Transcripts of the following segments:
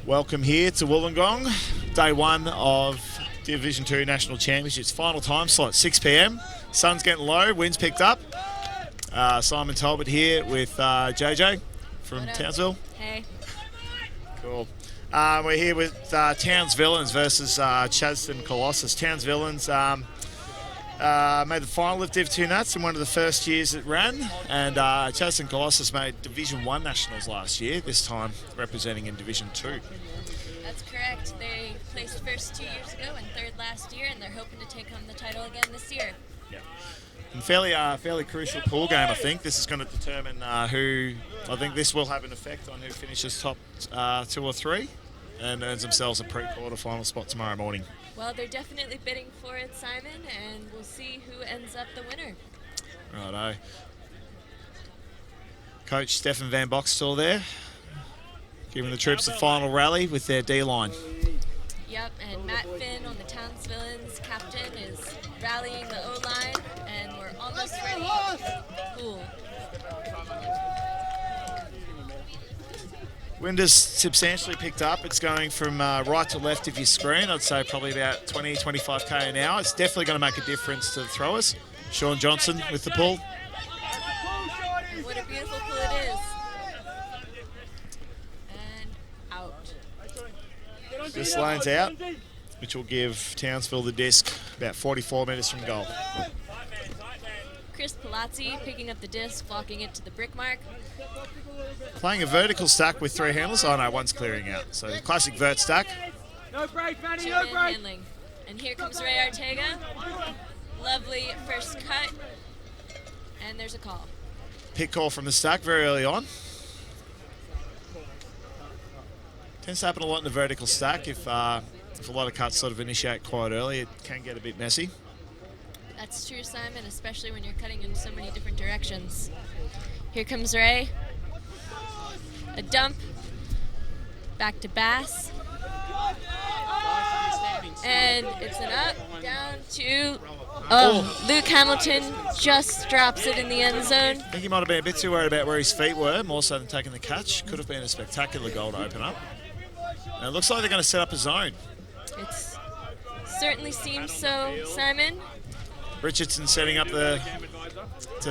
Welcome here to Wollongong, day one of Division 2 National Championships. Final time slot, 6 p.m. Sun's getting low, wind's picked up. Simon Talbot here with JJ from Townsville. Hey. Cool. We're here with Townsvillians versus Chadstone Colossus. Townsvillians made the final of Div 2 Nats in one of the first years it ran, and Chadstone Colossus made Division 1 Nationals last year, this time representing in Division 2. That's correct. They placed first 2 years ago and third last year, and they're hoping to take home the title again this year. Yeah. And fairly crucial pool game, I think. This is going to determine who. I think this will have an effect on who finishes top 2 or 3 and earns themselves a pre-quarter final spot tomorrow morning. Well, they're definitely bidding for it, Simon, and we'll see who ends up the winner. Righto. Coach Stefan Van Bock still there, giving the troops a final rally with their D-line. Yep, and Matt Finn on the Townsvillians captain is rallying the O-line, and we're almost ready. Cool. Wind has substantially picked up. It's going from right to left of your screen. I'd say probably about 20, 25k an hour. It's definitely going to make a difference to the throwers. Sean Johnson with the pull. What a beautiful pull it is. And out. This lane's out, which will give Townsville the disc about 44 metres from goal. Chris Palazzi picking up the disc, walking it to the brick mark. Playing a vertical stack with 3 handles. Oh no, one's clearing out. So classic vert stack. No break, Manny, Two-man no break. handling. And here comes Ray Ortega. Lovely first cut. And there's a call. Pick call from the stack very early on. Tends to happen a lot in the vertical stack. If a lot of cuts sort of initiate quite early, it can get a bit messy. That's true, Simon, especially when you're cutting in so many different directions. Here comes Ray. A dump. Back to Bass. And it's an up, down to... Oh, Luke Hamilton just drops it in the end zone. I think he might have been a bit too worried about where his feet were, more so than taking the catch. Could have been a spectacular goal to open up. And it looks like they're going to set up a zone. It certainly seems so, Simon. Richardson setting up to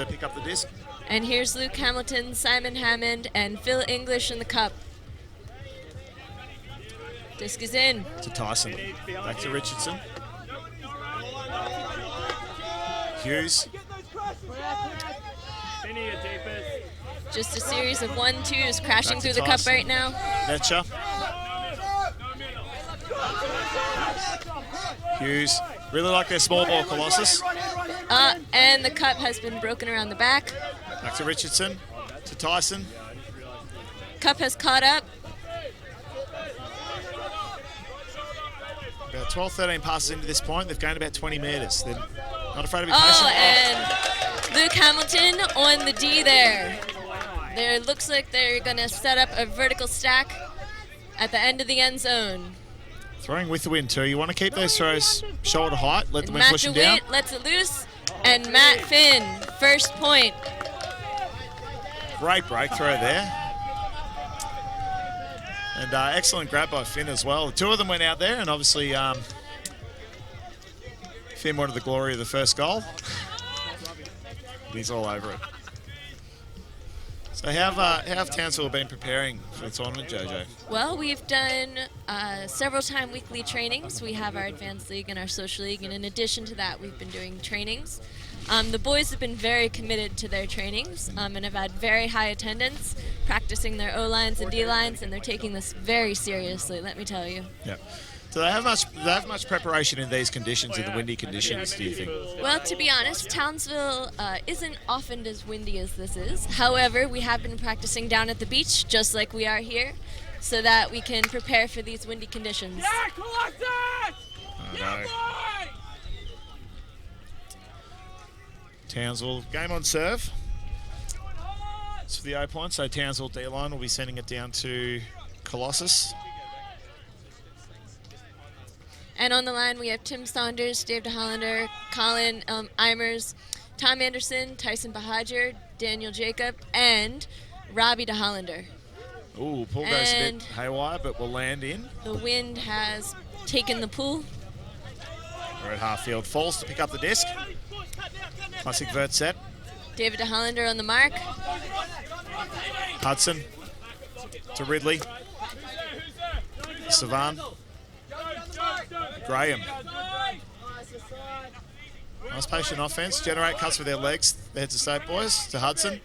pick up the disc. And here's Luke Hamilton, Simon Hammond, and Phil English in the cup. Disc is in. To Tyson. Back to Richardson. Hughes. Just a series of 1-2s crashing through the cup right now. Netcher. Hughes. Really like their small ball, Colossus. And the cup has been broken around the back. Back to Richardson. To Tyson. Cup has caught up. About 12, 13 passes into this point. They've gained about 20 metres. They're not afraid to be patient. Oh, and Luke Hamilton on the D there. There looks like they're going to set up a vertical stack at the end of the end zone. Throwing with the wind too. You want to keep those throws shoulder height. Let the wind Matt push them down. DeWitt lets it loose. And Matt Finn, first point. Great breakthrough there. And excellent grab by Finn as well. The two of them went out there, and obviously Finn wanted the glory of the first goal. He's all over it. So how have Townsville been preparing for the tournament, JJ? Well, we've done several time weekly trainings. We have our Advanced League and our Social League, and in addition to that, we've been doing trainings. The boys have been very committed to their trainings and have had very high attendance, practicing their O-lines and D-lines, and they're taking this very seriously, let me tell you. Yeah. Do they have much preparation in these conditions, in the windy conditions, do you think? Well, to be honest, Townsville isn't often as windy as this is. However, we have been practicing down at the beach, just like we are here, so that we can prepare for these windy conditions. Yeah, Colossus! Yeah, boy! Townsville, game on serve. It's for the O point, so Townsville D-line will be sending it down to Colossus. And on the line, we have Tim Saunders, Dave DeHollander, Colin Eimers, Tom Anderson, Tyson Bahadur, Daniel Jacob, and Robbie DeHollander. Ooh, pool goes a bit haywire, but will land in. The wind has taken the pool. We're at half field. Falls to pick up the disc. Classic vert set. David de Hollander on the mark. Hudson to Ridley. Savan. Graham. Nice patient offense. Generate cuts with their legs. The heads of state boys to Hudson.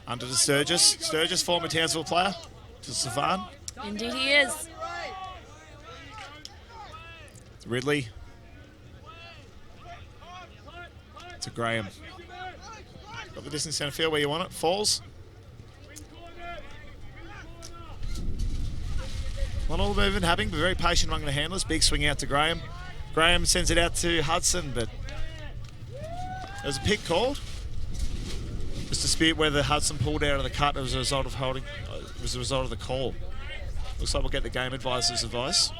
Under to Sturgis. Sturgis, former Townsville player. To Savan. Indeed he is. To Ridley. To Graham. Got the distance centre field where you want it. Falls. Not all the movement happening, but very patient among the handlers. Big swing out to Graham. Graham sends it out to Hudson, but there's a pick called. Just dispute whether Hudson pulled out of the cut as a result of holding, as a result of the call. Looks like we'll get the game advisor's advice.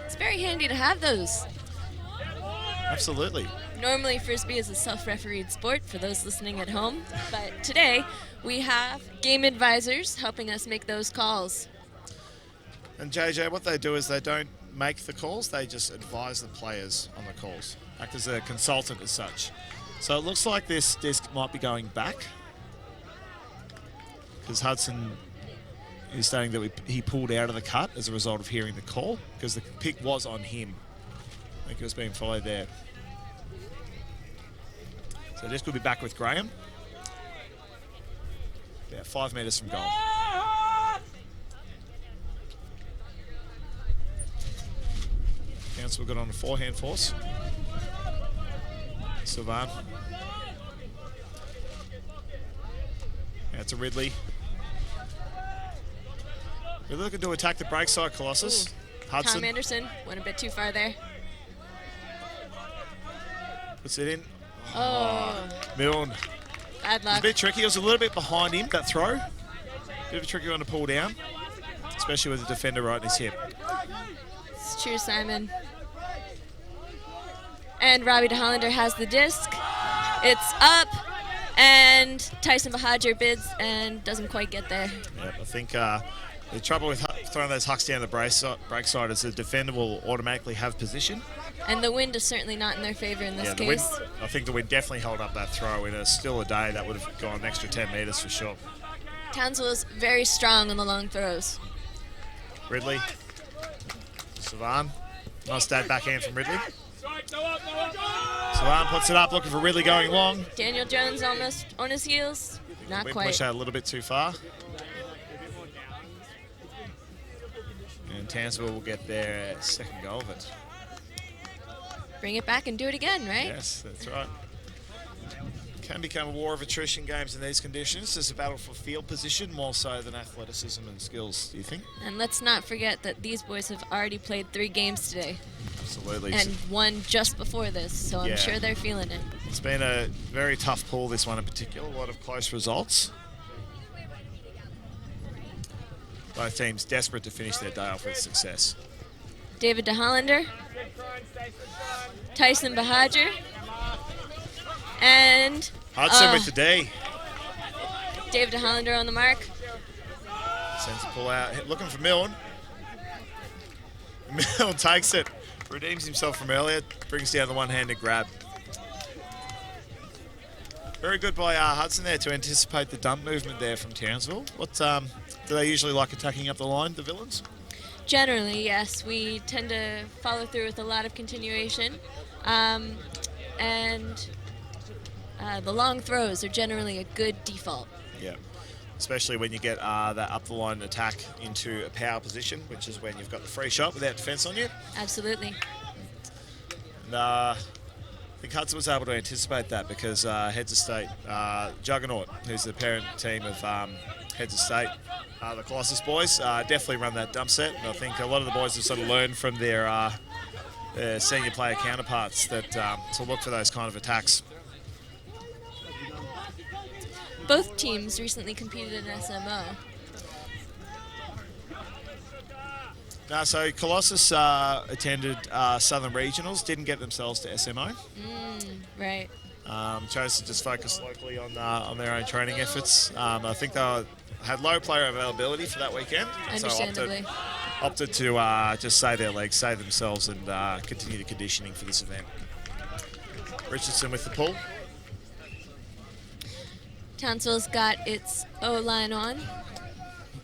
It's very handy to have those. Absolutely. Normally, Frisbee is a self-refereed sport for those listening at home, but today we have game advisors helping us make those calls. And JJ, what they do is they don't make the calls, they just advise the players on the calls, act as a consultant as such. So it looks like this disc might be going back, because Hudson is stating that he pulled out of the cut as a result of hearing the call, because the pick was on him. I think it was being followed there. So this could be back with Graham. About 5 metres from goal. Townsville got on a forehand force. Savan. Out to Ridley. We're looking to attack the break side, Colossus. Ooh. Hudson. Tom Anderson went a bit too far there. Puts it in. Oh. Milne. Bad It was a luck. bit tricky. It was a little bit behind him, that throw. Bit of a tricky one to pull down, especially with the defender right in his hip. It's true, Simon. And Robbie de Hollander has the disc. It's up, and Tyson Bahadur bids and doesn't quite get there. Yep, I think the trouble with throwing those hucks down the break side is the defender will automatically have position. And the wind is certainly not in their favor in this Yeah, the case. wind, I think the wind definitely held up that throw. In a still a day, that would have gone an extra 10 metres for sure. Townsville is very strong on the long throws. Ridley. Savan. Nice dad backhand from Ridley. Savan puts it up, looking for Ridley going long. Daniel Jones almost on his heels. Not We quite. pushed out a little bit too far. And Townsville will get their second goal of it. Bring it back and do it again, right? Yes, that's right. Can become a war of attrition games in these conditions. There's a battle for field position more so than athleticism and skills, do you think? And let's not forget that these boys have already played 3 games today. Absolutely. And one just before this, so Yeah. I'm sure they're feeling it. It's been a very tough pool, this one in particular. A lot of close results. Both teams desperate to finish their day off with success. David de Hollander, Tyson Bahadur, and Hudson with the D. David de Hollander on the mark. Sends the pull out. Looking for Milne. Milne takes it. Redeems himself from earlier. Brings down the one-handed grab. Very good by Hudson there to anticipate the dump movement there from Townsville. What do they usually like attacking up the line, the Villains? Generally, yes. We tend to follow through with a lot of continuation. And the long throws are generally a good default. Yeah. Especially when you get that up the line attack into a power position, which is when you've got the free shot without defence on you. Absolutely. And I think Hudson was able to anticipate that because Heads of State, Juggernaut, who's the parent team of Heads of State, the Colossus boys, definitely run that dump set. And I think a lot of the boys have sort of learned from their senior player counterparts that to look for those kind of attacks. Both teams recently competed in SMO. So Colossus attended Southern Regionals, didn't get themselves to SMO. Right. Chose to just focus locally on their own training efforts. I think they had low player availability for that weekend, Understandably. so opted to just save their legs, save themselves, and continue the conditioning for this event. Richardson with the pull. Townsville's got its O-line on.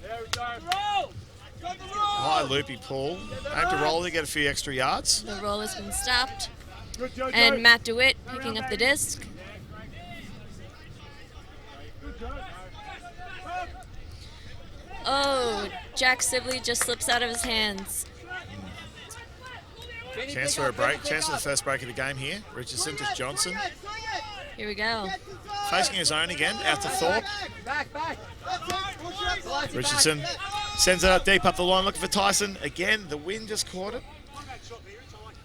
There we go. Roll! Got the roll! High loopy pull. Aim to roll to get a few extra yards. The roll has been stopped. Good, Jojo. And Matt DeWitt picking up the disc. Oh, Jack Sibley just slips out of his hands. Chance for a break. Chance for the first break of the game here. Richardson to Johnson. Here we go. Facing his own again, out to Thorpe. Back. Richardson sends it up deep up the line, looking for Tyson. Again, the wind just caught it.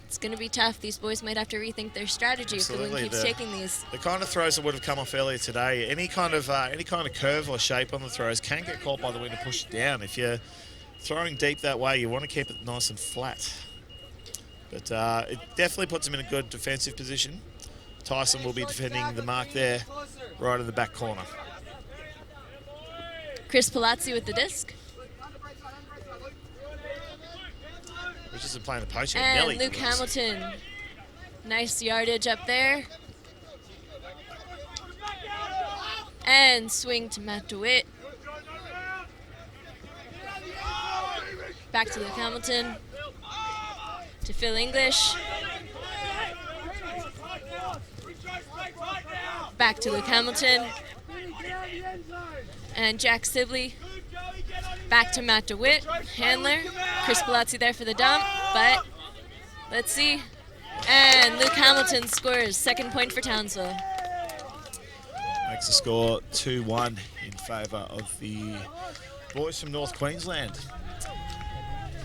It's going to be tough. These boys might have to rethink their strategy if the wind keeps taking these. The kind of throws that would have come off earlier today, any kind of curve or shape on the throws can get caught by the wind and push it down. If you're throwing deep that way, you want to keep it nice and flat. But it definitely puts him in a good defensive position. Tyson will be defending the mark there, right in the back corner. Chris Palazzi with the disc. Richardson playing the poacher. And Nelly Luke Hamilton. Nice yardage up there. And swing to Matt DeWitt. Back to Luke Hamilton. To Phil English. Back to Luke Hamilton. And Jack Sibley. Back to Matt DeWitt, handler. Chris Palazzi there for the dump, but let's see. And Luke Hamilton scores, second point for Townsville. Makes the score 2-1 in favour of the boys from North Queensland.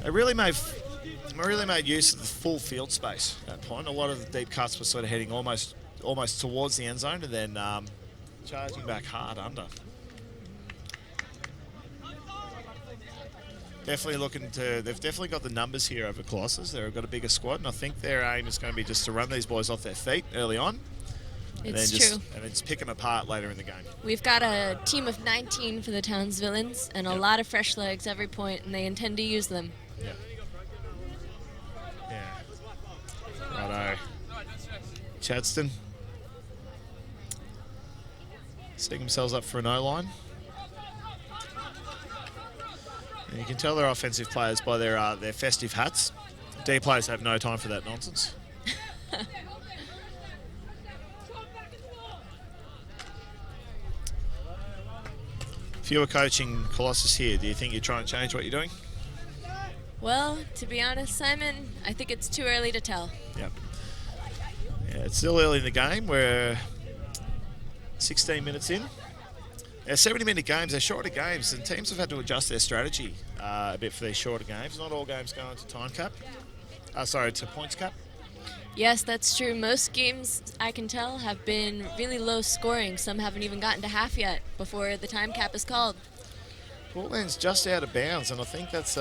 They really made use of the full field space at that point. A lot of the deep cuts were sort of heading almost towards the end zone and then charging back hard under. They've definitely got the numbers here over Colossus. They've got a bigger squad, and I think their aim is going to be just to run these boys off their feet early on. And then just pick them apart later in the game. We've got a team of 19 for the Townsvillians and a lot of fresh legs every point, and they intend to use them. Yeah. Righto. Chadstone. Setting themselves up for an O-line. And you can tell they're offensive players by their festive hats. D players have no time for that nonsense. If you were coaching Colossus here, do you think you'd try and change what you're doing? Well, to be honest, Simon, I think it's too early to tell. Yep. Yeah, it's still early in the game. We're 16 minutes in. They're 70-minute games, they're shorter games, and teams have had to adjust their strategy a bit for these shorter games. Not all games go into to points cap. Yes, that's true. Most games, I can tell, have been really low scoring. Some haven't even gotten to half yet before the time cap is called. Portland's just out of bounds, and I think that's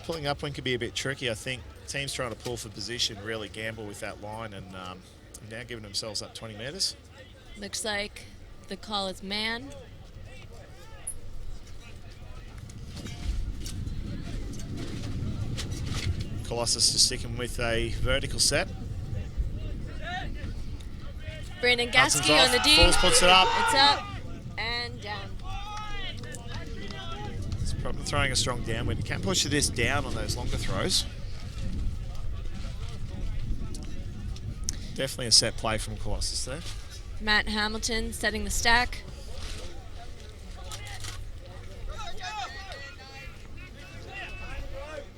pulling up one could be a bit tricky. I think teams trying to pull for position really gamble with that line and now giving themselves up 20 metres. Looks like the call is man. Colossus just sticking with a vertical set. Brandon Hudson's Gatsky off. on the D. Falls puts it up. It's up and down. It's probably throwing a strong downwind. You can push this down on those longer throws. Definitely a set play from Colossus there. Matt Hamilton setting the stack.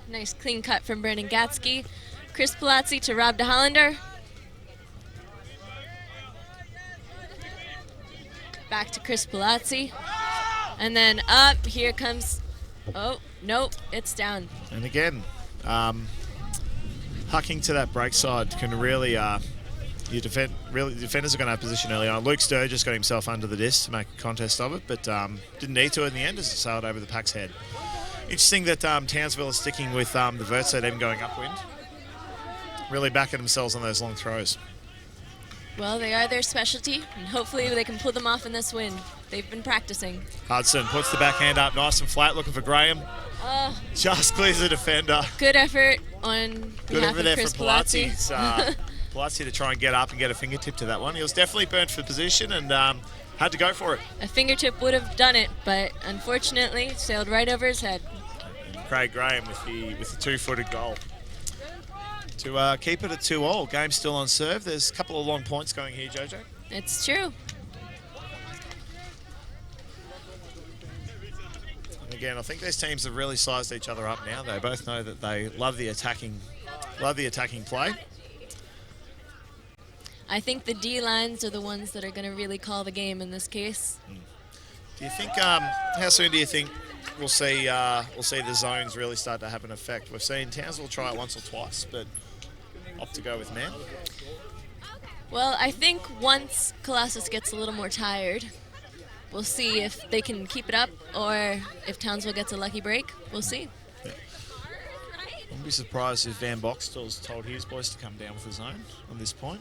Nice clean cut from Brandon Gatsky. Chris Palazzi to Rob DeHollander. Back to Chris Palazzi. And then up, here comes, oh, nope, it's down. And again, hucking to that break side can really, defenders are going to have position early on. Luke Sturgis got himself under the disc to make a contest of it, but didn't need to in the end as it sailed over the pack's head. Interesting that Townsville is sticking with the vert set even going upwind. Really backing themselves on those long throws. Well, they are their specialty, and hopefully they can pull them off in this win. They've been practicing. Hudson puts the backhand up nice and flat, looking for Graham. Just clears the defender. Good effort on Good behalf over of there Chris from Palazzi. Palazzi to try and get up and get a fingertip to that one. He was definitely burnt for position and had to go for it. A fingertip would have done it, but unfortunately sailed right over his head. And Craig Graham with the two-footed goal to keep it at 2-2. Game still on serve. There's a couple of long points going here, Jojo. It's true. And again, I think these teams have really sized each other up now. They both know that they love the attacking play. I think the D lines are the ones that are going to really call the game in this case. Do you think? How soon do you think we'll see the zones really start to have an effect? We've seen Townsville try it once or twice, but opt to go with man. Well, I think once Colossus gets a little more tired, we'll see if they can keep it up or if Townsville gets a lucky break. We'll see. Yeah. I wouldn't be surprised if Van Boxtel's told his boys to come down with the zone on this point.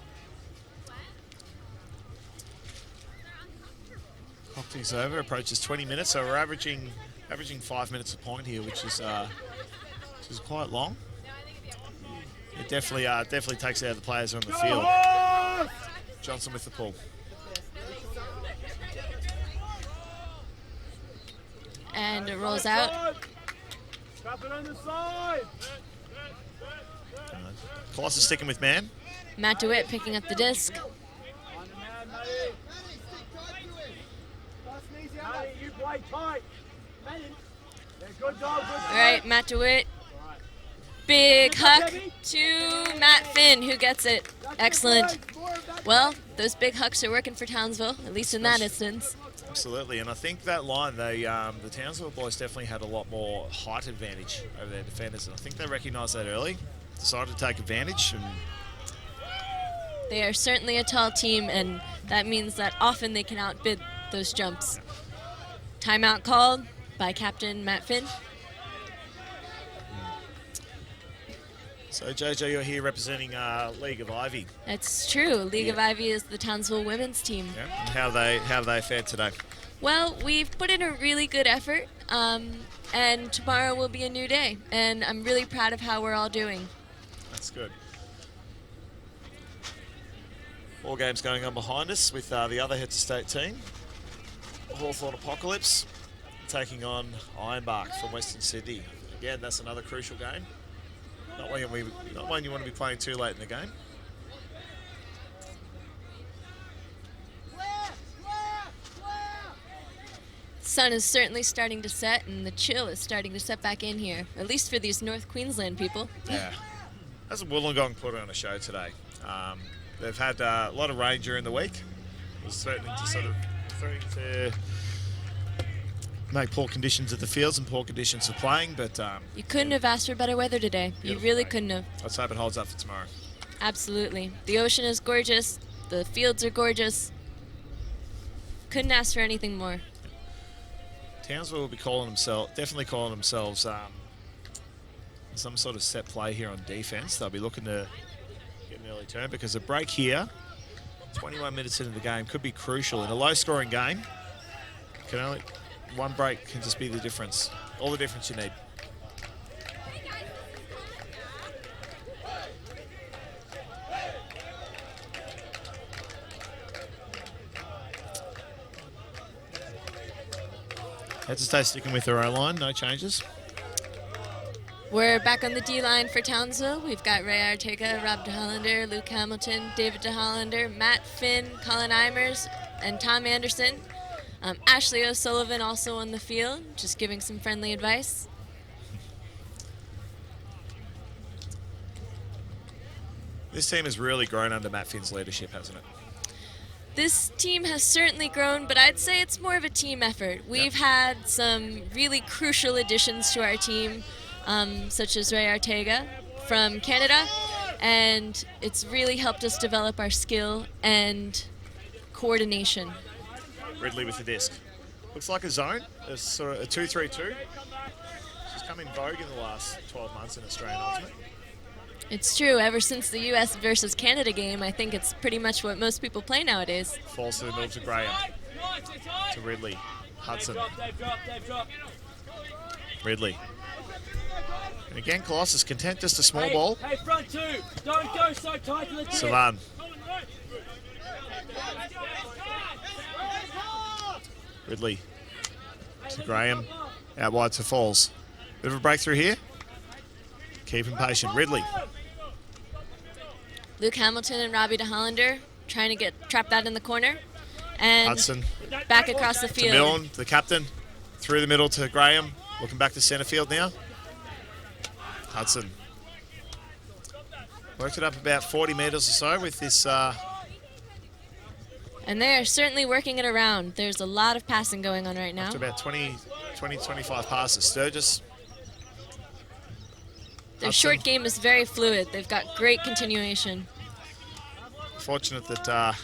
Clock ticks over, approaches 20 minutes, so we're averaging 5 minutes a point here, which is quite long. It definitely takes out the players on the field. Johnson with the pull. And it rolls out. Colossus sticking with man. Matt DeWitt picking up the disc. All right, Matt DeWitt. Big huck to Matt Finn, who gets it. Excellent. Well, those big hucks are working for Townsville, at least in that instance. Absolutely, and I think that line, the Townsville boys definitely had a lot more height advantage over their defenders, and I think they recognised that early, decided to take advantage. And they are certainly a tall team, and that means that often they can outbid those jumps. Timeout called by Captain Matt Finn. So, JJ, you're here representing League of Ivy. That's true. League of Ivy is the Townsville women's team. Yeah. And how have they fared today? Well, we've put in a really good effort, and tomorrow will be a new day, and I'm really proud of how we're all doing. That's good. 4 games going on behind us with the other heads of state team. Hawthorn Apocalypse taking on Ironbark from Western Sydney. Again, that's another crucial game. Not one you want to be playing too late in the game. Sun is certainly starting to set, and the chill is starting to set back in here, at least for these North Queensland people. Yeah. Hasn't Wollongong put on a show today? They've had a lot of rain during the week. It was threatening to make poor conditions at the fields and poor conditions for playing, but you couldn't have asked for better weather today. You really couldn't have. Let's hope it holds up for tomorrow. Absolutely. The ocean is gorgeous. The fields are gorgeous. Couldn't ask for anything more. Townsville will be definitely calling themselves some sort of set play here on defense. They'll be looking to get an early turn because a break here, 21 minutes into the game, could be crucial. In a low-scoring game, one break can just be the difference, all the difference you need. Heads to stay sticking with their O-line, no changes. We're back on the D-line for Townsville. We've got Ray Arteaga, Rob DeHollander, Luke Hamilton, David DeHollander, Matt Finn, Colin Eimers, and Tom Anderson. Ashley O'Sullivan also on the field, just giving some friendly advice. This team has really grown under Matt Finn's leadership, hasn't it? This team has certainly grown, but I'd say it's more of a team effort. We've had some really crucial additions to our team, such as Ray Arteaga from Canada, and it's really helped us develop our skill and coordination. Ridley with the disc. Looks like a zone, a sort of a 2-3-2. She's come in vogue in the last 12 months in Australian Ultimate. It's true. Ever since the U.S. versus Canada game, I think it's pretty much what most people play nowadays. Falls to the middle to Graham. To Ridley. Hudson. Ridley. And again, Colossus content, just a small ball. Hey, front two. Don't go so tight to the tip. Savan. Ridley. To Graham. Out wide to Falls. Bit of a breakthrough here. Keep him patient. Ridley. Luke Hamilton and Robbie DeHollander trying to trap that in the corner. And Hudson. back across the To field. Milne, the captain. Through the middle to Graham. Looking back to centre field now. Hudson. Worked it up about 40 metres or so with this. And they are certainly working it around. There's a lot of passing going on right now. To about 25 passes. Sturgis. Their Hudson. short game is very fluid. They've got great continuation. Fortunate that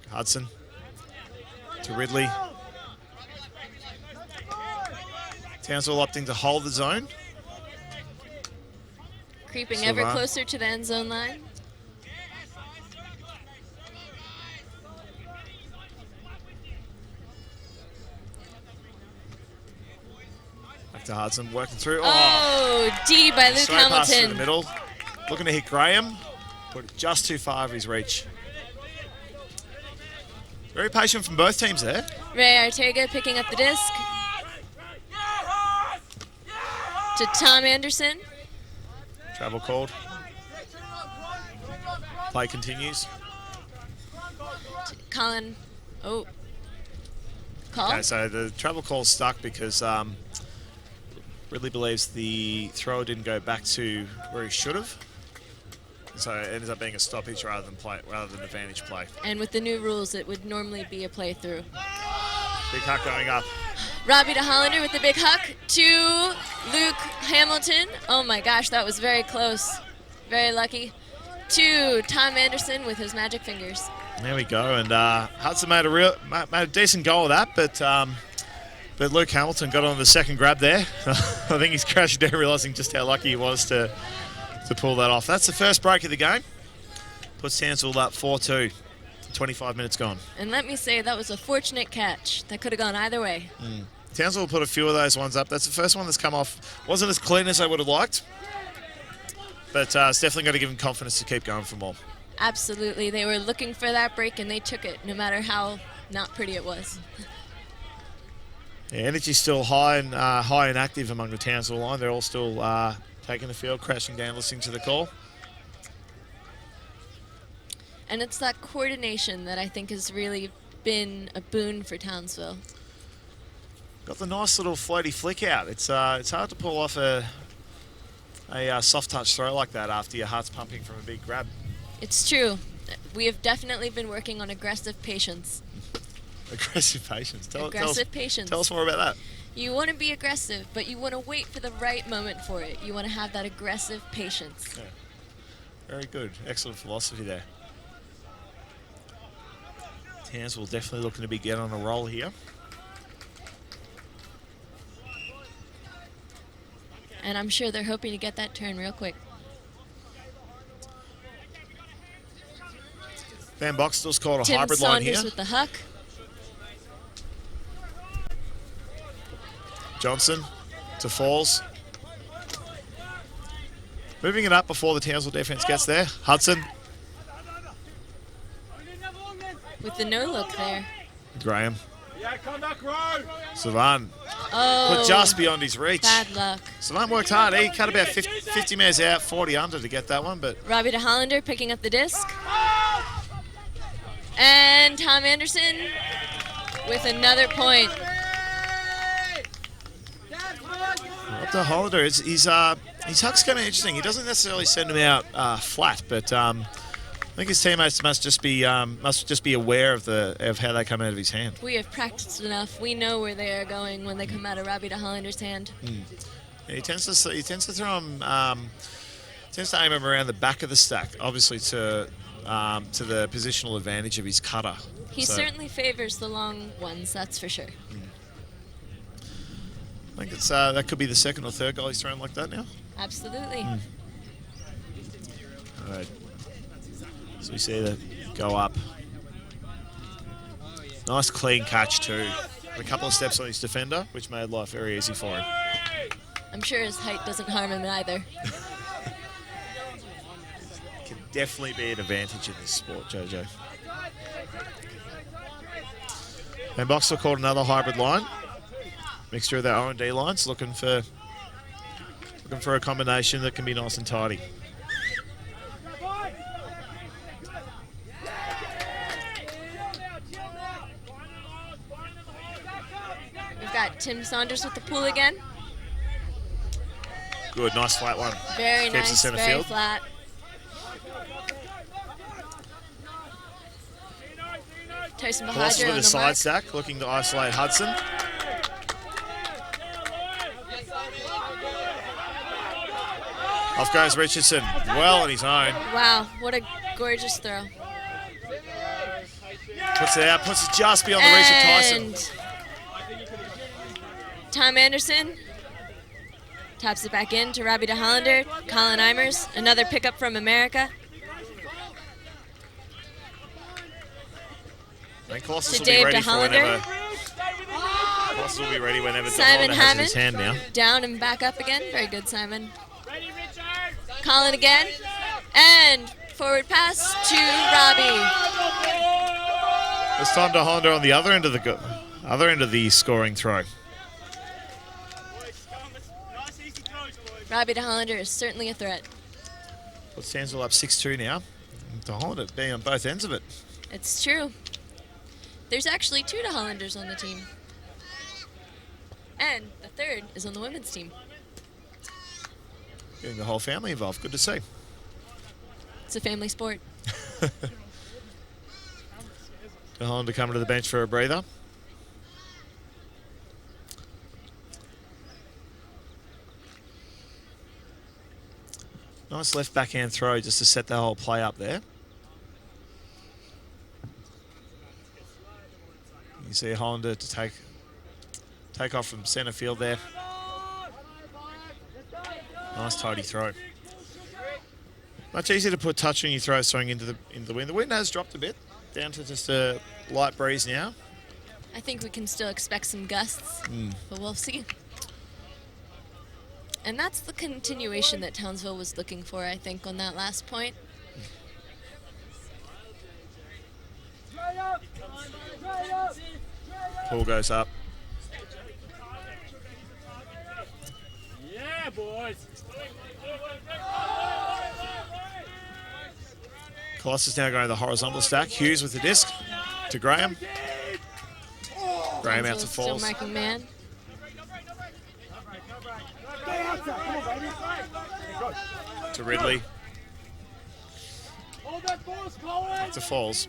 Hudson to Ridley. Townsville opting to hold the zone. Creeping ever closer to the end zone line. Back to Hudson, working through. Oh, D by Luke Straight pass to the Hamilton. middle. Looking to hit Graham. Put it just too far of his reach. Very patient from both teams there. Ray Arteaga picking up the disc. To Tom Anderson. Travel called. Play continues. Colin. Oh. Call? Okay, so the travel call stuck because Ridley believes the thrower didn't go back to where he should have. So it ends up being a stoppage rather than advantage play. And with the new rules, it would normally be a playthrough. Big huck going up. Robbie DeHollander with the big huck to Luke Hamilton. Oh my gosh, that was very close. Very lucky. To Tom Anderson with his magic fingers. There we go, and Hudson made a decent goal of that, but Luke Hamilton got on the second grab there. I think he's crashed down, realising just how lucky he was to pull that off. That's the first break of the game. Puts Townsville up 4-2. 25 minutes gone. And let me say, that was a fortunate catch. That could have gone either way. Townsville put a few of those ones up. That's the first one that's come off. Wasn't as clean as I would have liked, but it's definitely got to give them confidence to keep going for more. Absolutely. They were looking for that break, and they took it, no matter how not pretty it was. Yeah, energy's still high and active among the Townsville line. They're all still taking the field, crashing down, listening to the call. And it's that coordination that I think has really been a boon for Townsville. Got the nice little floaty flick out. It's hard to pull off a soft touch throw like that after your heart's pumping from a big grab. It's true. We have definitely been working on aggressive patience. Aggressive patience. Patience. Tell us more about that. You want to be aggressive, but you want to wait for the right moment for it. You want to have that aggressive patience. Yeah. Very good. Excellent philosophy there. Townsville definitely looking to be getting on a roll here. And I'm sure they're hoping to get that turn real quick. Van Boxtel's called a Tim hybrid line here. Saunders with the huck. Johnson to Falls. Moving it up before the Townsville defense gets there. Hudson. With the no look there. Graham. Yeah, come back, row. Savan. Oh. But just beyond his reach. Bad luck. Savan worked hard. He cut about 50 metres out, 40 under to get that one, but Robbie DeHollander picking up the disc. And Tom Anderson with another point. up to Hollander. His huck's kind of interesting. He doesn't necessarily send him out flat, but I think his teammates must just be aware of how they come out of his hand. We have practiced enough. We know where they are going when they come out of Robbie DeHollander's hand. Yeah, he tends to throw him. Tends to aim him around the back of the stack, obviously to the positional advantage of his cutter. He certainly favors the long ones, that's for sure. I think it's that could be the second or third goal he's thrown like that now. Absolutely. All right. So we see that go up. Nice clean catch too. A couple of steps on his defender, which made life very easy for him. I'm sure his height doesn't harm him either. Can definitely be an advantage in this sport, JJ. And Boxer called another hybrid line. Mixture of their R&D lines, looking for a combination that can be nice and tidy. We've got Tim Saunders with the pool again. Good, nice flat one. Very Keeps the nice, center very field. flat. Tyson Colossus Bahadra with on a the side mark. stack, looking to isolate Hudson. Off goes Richardson, well on his own. Wow, what a gorgeous throw. Puts it out, puts it just beyond the reach of Tyson. Tom Anderson taps it back in to Robbie DeHollander. Colin Eimers, another pickup from America. I think Colossus To will be Dave ready for DeHollander. whenever. Colossus will be ready whenever Simon DeHollander has it in his Hammond hand now. down and back up again. Very good, Simon. Colin again. And forward pass to Robbie. This time DeHollander on the other end of the scoring throw. Robbie DeHollander is certainly a threat. Puts Townsville up 6-2 now. DeHollander being on both ends of it. It's true. There's actually 2 DeHollanders on the team. And the third is on the women's team. Getting the whole family involved. Good to see. It's a family sport. DeHollander coming to the bench for a breather. Nice left backhand throw just to set the whole play up there. You see Hollander to take off from centre field there. Nice tidy throw. Much easier to put touch on your throw throwing into the wind. The wind has dropped a bit, down to just a light breeze now. I think we can still expect some gusts, but we'll see. And that's the continuation that Townsville was looking for, I think, on that last point. Pool goes up. Yeah, boys. Colossus now going to the horizontal stack. Hughes with the disc to Graham. Graham out to Still falls. marking man. To Ridley. Hold that force, Colin. To Falls.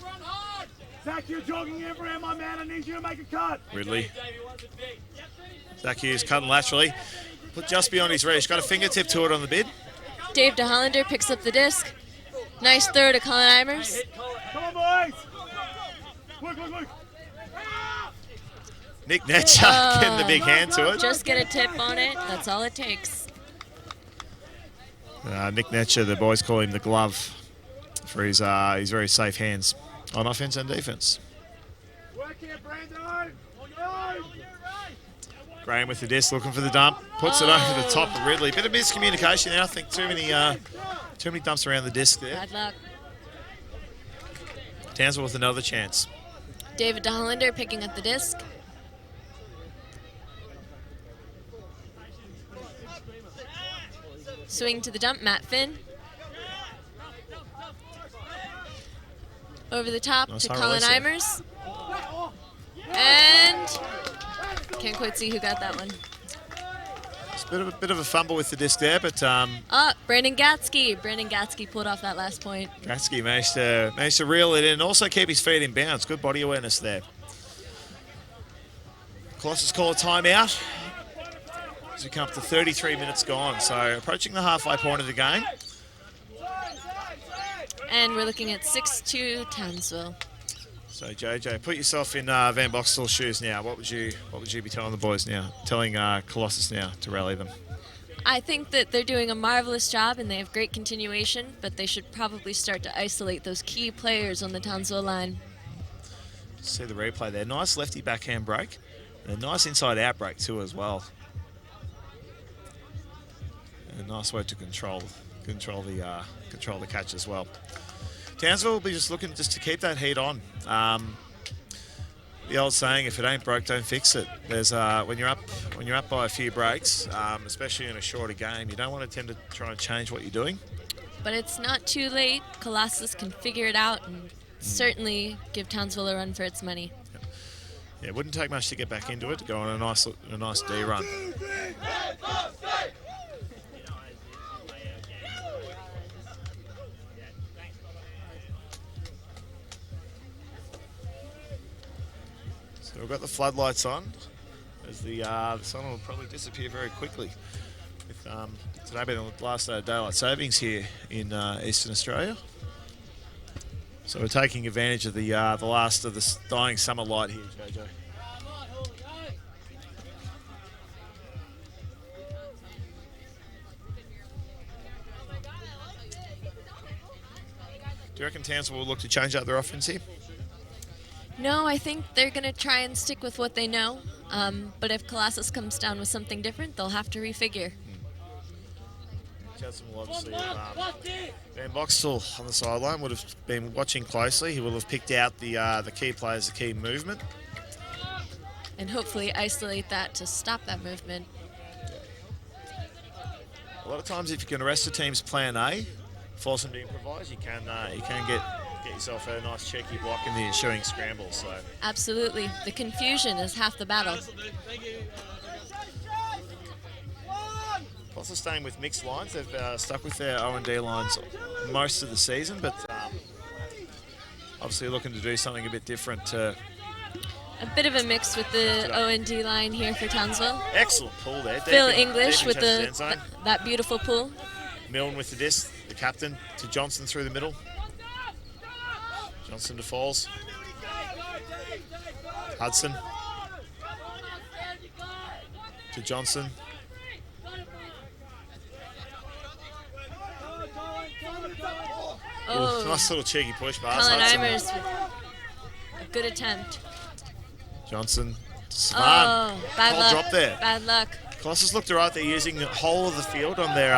Zach, you're jogging in for him, my man. I need you to make a cut. Ridley. Zach Hughes cutting laterally. Put just beyond his reach. Got a fingertip to it on the bid. Dave DeHollander picks up the disc. Nice throw to Colin Eimers. Come on, boys. Look. Nick Netcher getting the big hand to it. Just get a tip on it. That's all it takes. Nick Netcher, the boys call him the glove for his very safe hands on offense and defense. Work here, Brandon. Go. Graham with the disc, looking for the dump. Puts it over the top of Ridley. Bit of miscommunication there. I think too many dumps around the disc there. Bad luck. Townsville with another chance. David DeHollander picking up the disc. Swing to the dump, Matt Finn. Over the top Nice to high Colin release Eimers. And can't quite see who got that one. It's a bit of a fumble with the disc there, but Brandon Gatsky. Brandon Gatsky pulled off that last point. Gatsky managed to reel it in and also keep his feet in bounds. Good body awareness there. Colossus call a timeout. As we come up to 33 minutes gone, so approaching the halfway point of the game. And we're looking at 6-2 Townsville. So JJ, put yourself in Van Boxstell's shoes now. What would you be telling the boys now? Telling Colossus now to rally them. I think that they're doing a marvelous job and they have great continuation, but they should probably start to isolate those key players on the Townsville line. See the replay there. Nice lefty backhand break. And a nice inside-out break too as well. And a nice way to control the catch as well. Townsville will be just looking to keep that heat on. The old saying, if it ain't broke, don't fix it. There's when you're up by a few breaks, especially in a shorter game, you don't want to tend to try and change what you're doing. But it's not too late. Colossus can figure it out and certainly give Townsville a run for its money. Yeah, it wouldn't take much to get back into it, to go on a nice D run. So we've got the floodlights on, as the sun will probably disappear very quickly. With today being the last day of daylight savings here in Eastern Australia. So we're taking advantage of the last of the dying summer light here, JJ. Do you reckon Townsville will look to change up their offense here? No, I think they're going to try and stick with what they know. But if Colossus comes down with something different, they'll have to refigure. Chadstone will obviously Van Boxtel on the sideline would have been watching closely. He will have picked out the key players, the key movement. And hopefully isolate that to stop that movement. A lot of times if you can arrest a team's plan A, force them to improvise, you can get yourself a nice cheeky block in the ensuing scramble. So absolutely. The confusion is half the battle. Also staying with mixed lines. They've stuck with their O&D lines most of the season, but obviously looking to do something a bit different. A bit of a mix with the O&D line here for Townsville. Excellent pull there. Phil English with that beautiful pull. Milne with the disc, the captain, to Johnson through the middle. Johnson to Falls. Hudson. To Johnson. Oh, ooh, nice little cheeky push pass. Colin Eimers with a good attempt. Johnson. Svan. Oh, bad luck. Drop there. Bad luck. Colossus looked alright. They're using the whole of the field on their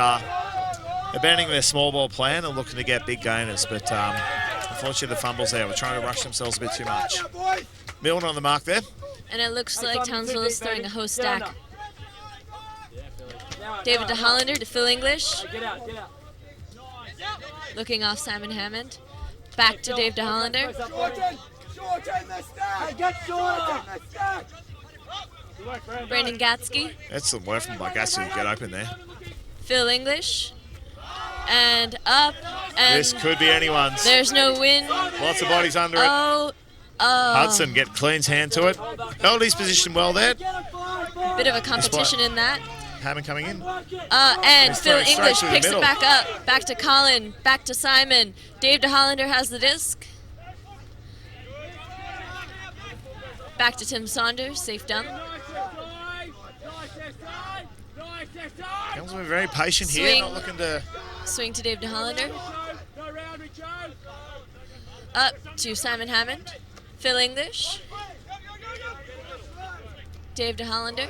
abandoning their small ball plan and looking to get big gainers, but unfortunately the fumbles there. We're trying to rush themselves a bit too much. Milne on the mark there. And it looks like Townsville is throwing a host stack. David DeHollander to Phil English. Looking off Simon Hammond. Back to Dave DeHollander. Brandon Gatsky. Excellent work from Gatsky to get open there. Phil English. And up. And this could be anyone's. There's no win. Lots of bodies under it. Oh. Hudson get cleans hand to it. Held his position well there. Bit of a competition in that. Hammond coming in. And Phil English picks it back up. Back to Colin. Back to Simon. Dave DeHollander has the disc. Back to Tim Saunders. Safe dump. Townsville very patient here. Not looking to... Swing to Dave DeHollander. Up to Simon Hammond. Phil English. Dave DeHollander.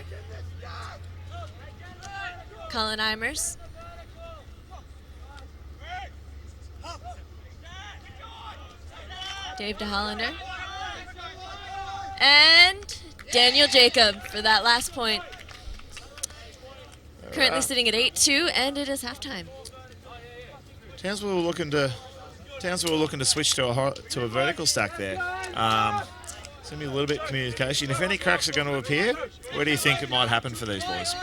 Colin Eimers. Dave DeHollander. And Daniel Jacob for that last point. Currently sitting at 8-2, and it is halftime. Townsville were looking to switch to a vertical stack there. It's going to be a little bit of communication. If any cracks are going to appear, where do you think it might happen for these boys?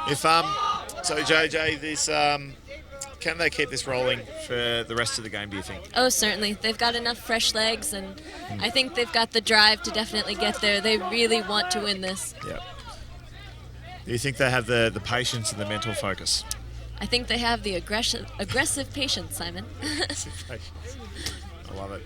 If so JJ, this can they keep this rolling for the rest of the game, do you think? Oh, certainly. They've got enough fresh legs, and I think they've got the drive to definitely get there. They really want to win this. Yep. Do you think they have the patience and the mental focus? I think they have the aggressive patience, Simon. I love it.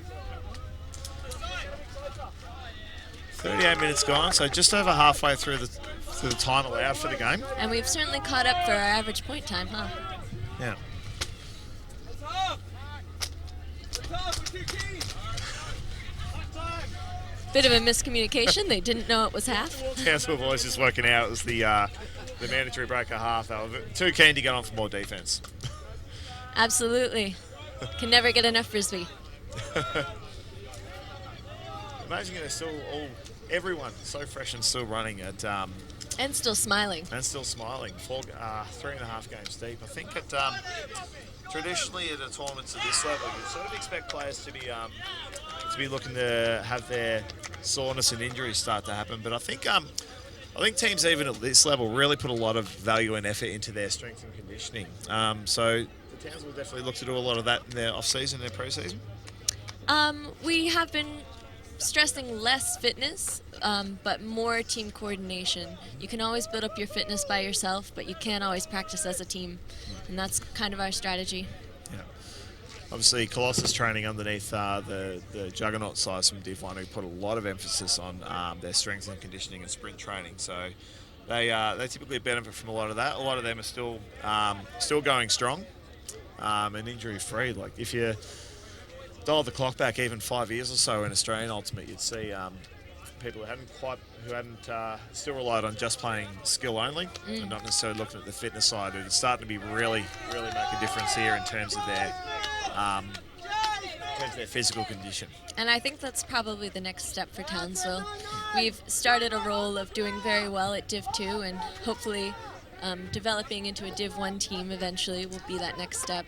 38 minutes gone, so just over halfway through the time allowed for the game. And we've certainly caught up for our average point time, huh? Yeah. Bit of a miscommunication. They didn't know it was half. Townsville boys just working out it was the mandatory break at half. They were too keen to get on for more defence. Absolutely. Can never get enough frisbee. Amazing they're still everyone so fresh and still running at And still smiling. and still smiling. 3.5 games deep. I think at traditionally at a tournament to this level, you sort of expect players to be looking to have their soreness and injuries start to happen. But I think teams even at this level really put a lot of value and effort into their strength and conditioning. So the Towns will definitely look to do a lot of that in their off-season, their pre-season. We have been stressing less fitness, but more team coordination. You can always build up your fitness by yourself, but you can't always practice as a team. And that's kind of our strategy. Yeah. Obviously, Colossus training underneath the Juggernaut size from Div 1 who put a lot of emphasis on their strength and conditioning and sprint training. So they typically benefit from a lot of that. A lot of them are still going strong and injury-free. Like if you dial the clock back even 5 years or so in Australian Ultimate, you'd see people who hadn't still relied on just playing skill only and not necessarily looking at the fitness side. It's starting to be really make a difference here in terms of their physical condition. And I think that's probably the next step for Townsville. We've started a role of doing very well at Div 2 and hopefully developing into a Div 1 team eventually will be that next step.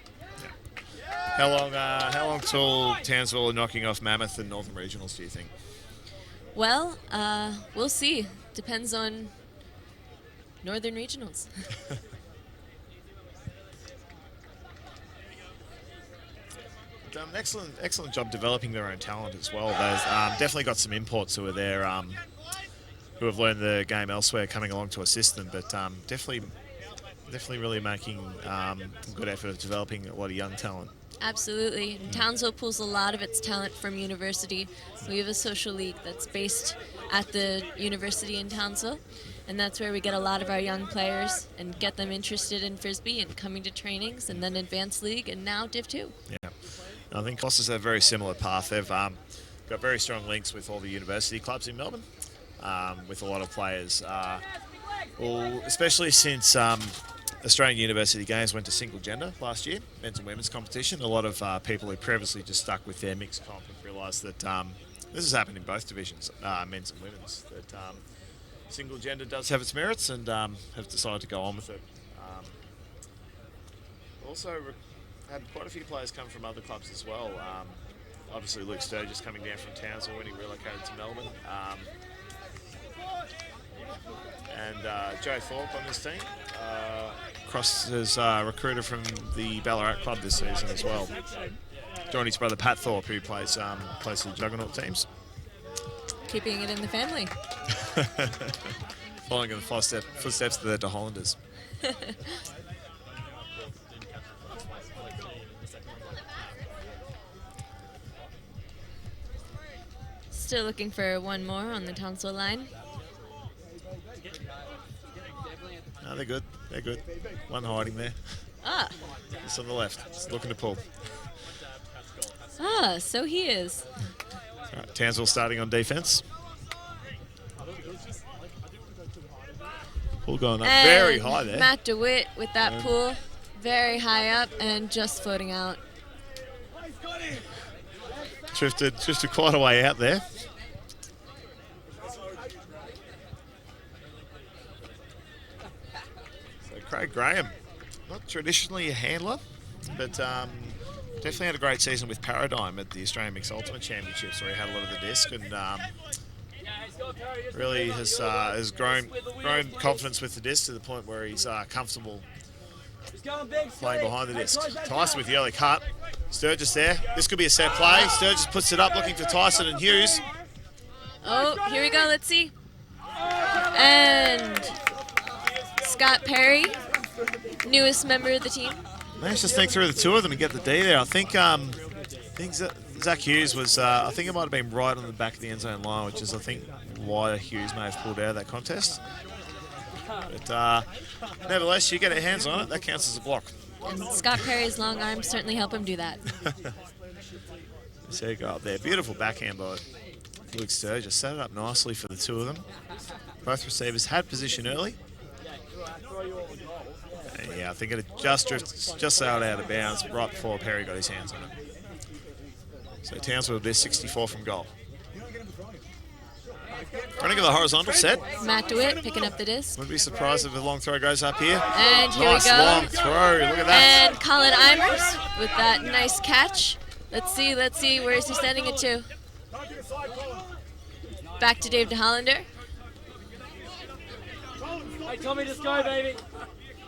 How long till Townsville are knocking off Mammoth and Northern Regionals, do you think? Well, we'll see. Depends on Northern Regionals. Done an excellent job developing their own talent as well. They've definitely got some imports who are there, who have learned the game elsewhere, coming along to assist them. But definitely really making a good effort of developing a lot of young talent. Absolutely. And Townsville pulls a lot of its talent from university. We have a social league that's based at the university in Townsville, and that's where we get a lot of our young players and get them interested in Frisbee and coming to trainings, and then Advanced League, and now Div 2. Yeah. I think Colossus have a very similar path. They've got very strong links with all the university clubs in Melbourne, with a lot of players. Especially since Australian University Games went to single gender last year, men's and women's competition. A lot of people who previously just stuck with their mixed comp have realised that this has happened in both divisions, men's and women's, that single gender does have its merits and have decided to go on with it. Also had quite a few players come from other clubs as well. Obviously Luke Sturgis coming down from Townsville when he relocated to Melbourne. And Joe Thorpe on this team, crossed as recruiter from the Ballarat club this season as well. Joined his brother Pat Thorpe, who plays for the Juggernaut teams. Keeping it in the family. Following in the footsteps of the De Hollanders. Still looking for one more on the Townsville line. No, they're good. They're good. One hiding there. Ah. It's on the left. It's looking to pull. Ah, so he is. All right, Townsville starting on defence. Pull going up And very high there. Matt DeWitt with that pull, very high up and just floating out. Drifted quite a way out there. So Craig Graham, not traditionally a handler, but definitely had a great season with Paradigm at the Australian Mixed Ultimate Championships, where he had a lot of the disc and really has grown confidence with the disc to the point where he's comfortable playing behind the disc. Tyson with the early cut. Sturgis there. This could be a set play. Sturgis puts it up looking for Tyson and Hughes. Oh, here we go. Let's see. And Scott Perry, newest member of the team. Managed to sneak through the two of them and get the D there. I think Zach Hughes was, I think it might have been right on the back of the end zone line, which is, I think, why Hughes may have pulled out of that contest. But nevertheless, you get a hands on it, that counts as a block. And Scott Perry's long arms certainly help him do that. So you go up there. Beautiful backhand by Luke Sturgis. Set it up nicely for the two of them. Both receivers had position early. And yeah, I think it just sailed out of bounds right before Perry got his hands on it. So Townsville did 64 from goal. Running of the horizontal set. Matt DeWitt picking up the disc. Wouldn't be surprised if the long throw goes up here. And here nice we go. Long throw. Look at that. And Colin Eimers with that nice catch. Let's see. Where is he sending it to? Back to Dave DeHollander. Hey, Tommy, just go, baby.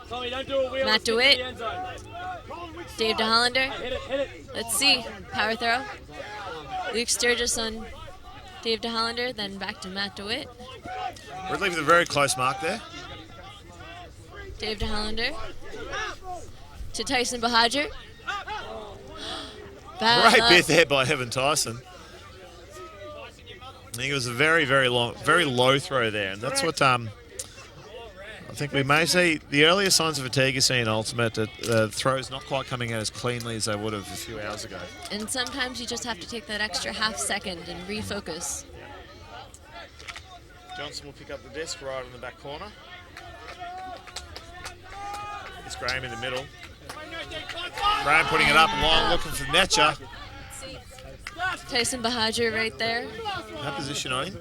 Tommy, don't do a wheel. Matt DeWitt. Dave DeHollander. Hit it. Let's see. Power throw. Luke Sturgis on Dave DeHollander, then back to Matt DeWitt. Ridley with a very close mark there. Dave DeHollander to Tyson Bahadur. Great bit there by Evan Tyson. I think it was a very, very low throw there, and that's what I think we may see the earlier signs of fatigue are seen in Ultimate. The throws not quite coming out as cleanly as they would have a few hours ago. And sometimes you just have to take that extra half second and refocus. Johnson will pick up the disc right in the back corner. It's Graham in the middle. Graham putting it up long, looking for Netcher. Tyson Bahadur right there. That position on him.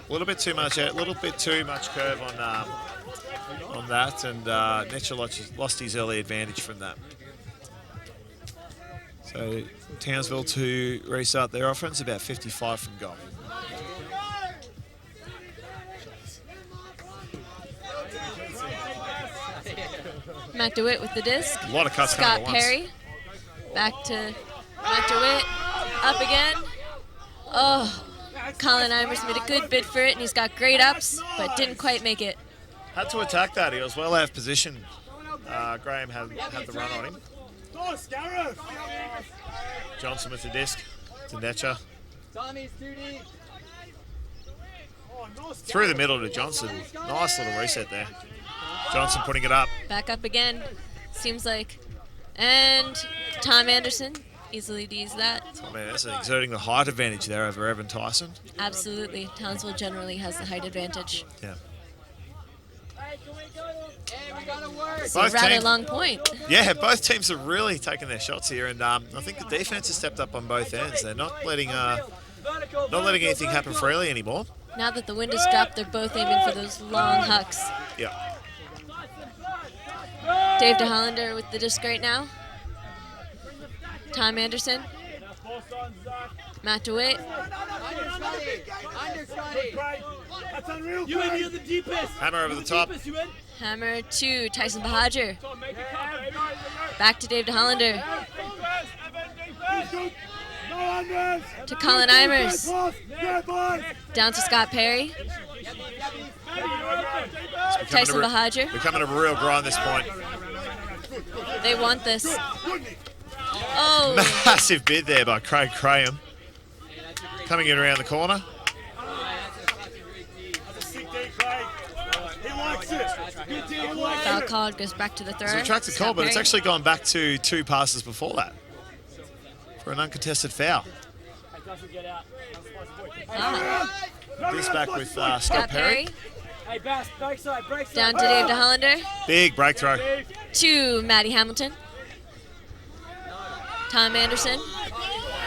A little bit too much curve on that, and Netcher lost his early advantage from that. So Townsville to restart their offense, about 55 from goal. Matt DeWitt with the disc. A lot of cuts Scott coming at once. Perry. Back to Matt DeWitt. Up again. Oh, Colin Eimers made a good bid for it, and he's got great ups, but didn't quite make it. Had to attack that. He was well out of position. Graham had the run on him. Johnson with the disc to Netcher. Through the middle to Johnson. Nice little reset there. Johnson putting it up. Back up again, seems like. And Tom Anderson easily D's that. I mean, that's exerting the height advantage there over Evan Tyson. Absolutely. Townsville generally has the height advantage. Yeah. It's a rather long point. Yeah, both teams have really taken their shots here, and I think the defense has stepped up on both ends. They're not letting anything happen freely anymore. Now that the wind has dropped, they're both aiming for those long hucks. Yeah. Dave DeHollander with the disc right now. Tom Anderson. Matt DeWitt. Hammer over the top. Hammer to Tyson Bahadur. Back to Dave DeHollander. To Colin Eimers. Down to Scott Perry. Tyson Bahadur. Becoming a real grind this point. They want this. Oh. Massive bid there by Craig Graham. Coming in around the corner. Foul called, goes back to the throw. It's an attractive call, but it's actually gone back to 2 passes before that for an uncontested foul. This back with Scott Perry. Down to Dave DeHollander. Big break throw. To Matty Hamilton. Tom Anderson.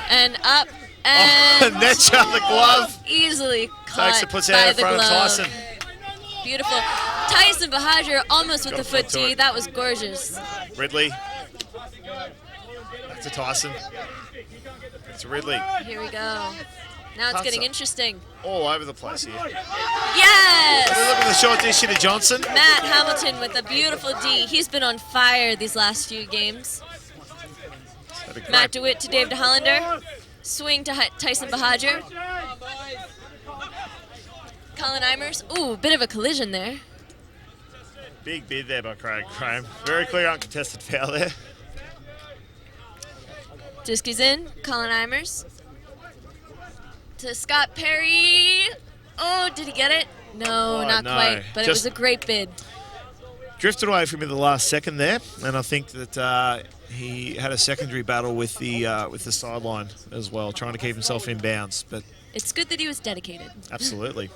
And up. And Netcher, the glove. Easily caught Takes it, puts it by out in the front glove. of Tyson. Beautiful. Tyson Bahadur almost with the foot to D. it. That was gorgeous. Ridley. Back to Tyson. Back to Ridley. Here we go. Now it's getting interesting. All over the place here. Yes! We're looking at the short dish here to Johnson. Matt Hamilton with a beautiful D. He's been on fire these last few games. Matt DeWitt to Dave DeHollander. Swing to Tyson Bahadur. Colin Eimers. Ooh, bit of a collision there. Big bid there by Craig Graham. Very clear uncontested foul there. Disc is in. Colin Eimers. To Scott Perry. Oh, did he get it? No, Oh, not no. quite. But it was Just a great bid. drifted away from him in the last second there, and I think that he had a secondary battle with the sideline as well, trying to keep himself in bounds. But It's good that he was dedicated. absolutely.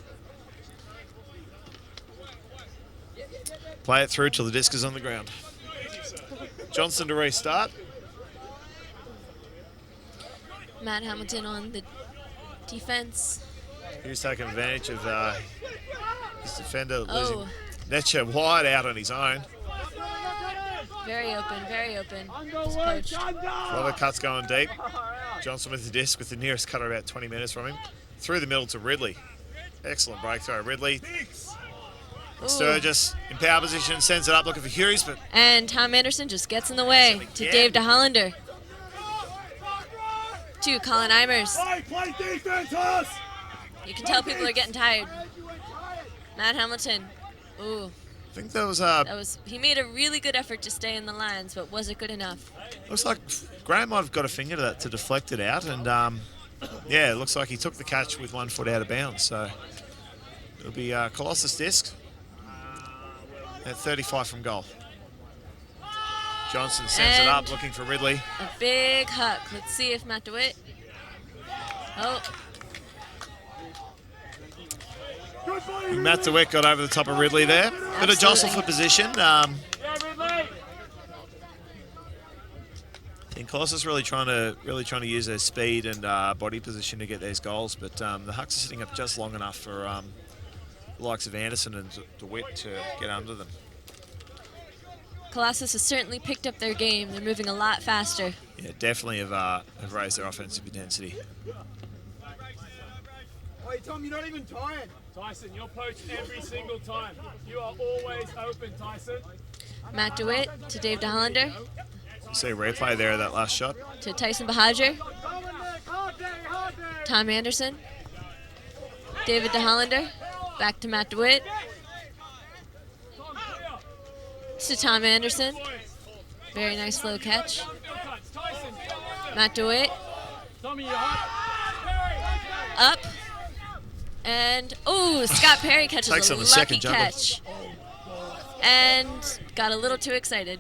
Play it through till the disc is on the ground. Johnson to restart. Matt Hamilton on the defense. He's taking advantage of his defender losing. Oh, Netcher wide out on his own. very open, very open. Just Underwood, poached. A lot of cuts going deep. Johnson with the disc, with the nearest cutter about 20 metres from him. Through the middle to Ridley. Excellent break throw. Ridley. Ooh. Sturgis in power position, sends it up looking for Hughes, but And Tom Anderson just gets in the way to Dave DeHollander. To Colin Eimers. Play defense, us! You can tell people are getting tired. Matt Hamilton. Ooh, I think that was he made a really good effort to stay in the lines, but was it good enough? looks like Graham might have got a finger to that to deflect it out, and yeah, it looks like he took the catch with 1 foot out of bounds. So it'll be Colossus disc at 35 from goal. Johnson sends it up And looking for Ridley. a big huck. Let's see if Matt DeWitt. Oh, Matt DeWitt got over the top of Ridley there. Bit of jostle for position. I think Colossus really trying to use their speed and body position to get these goals, but the Hucks are sitting up just long enough for the likes of Anderson and DeWitt to get under them. Colossus has certainly picked up their game. They're moving a lot faster. Yeah, definitely have raised their offensive intensity. Wait, Tom, you're not even tired. Tyson, you're poached every single time. You are always open, Tyson. Matt DeWitt to Dave DeHollander. See a replay there of that last shot. To Tyson Bahadur. Tom Anderson. David DeHollander. Back to Matt DeWitt. To Tom Anderson. Very nice low catch. Matt DeWitt. Up. And, oh, Scott Perry catches Takes a on the lucky second jumper. catch. And got a little too excited.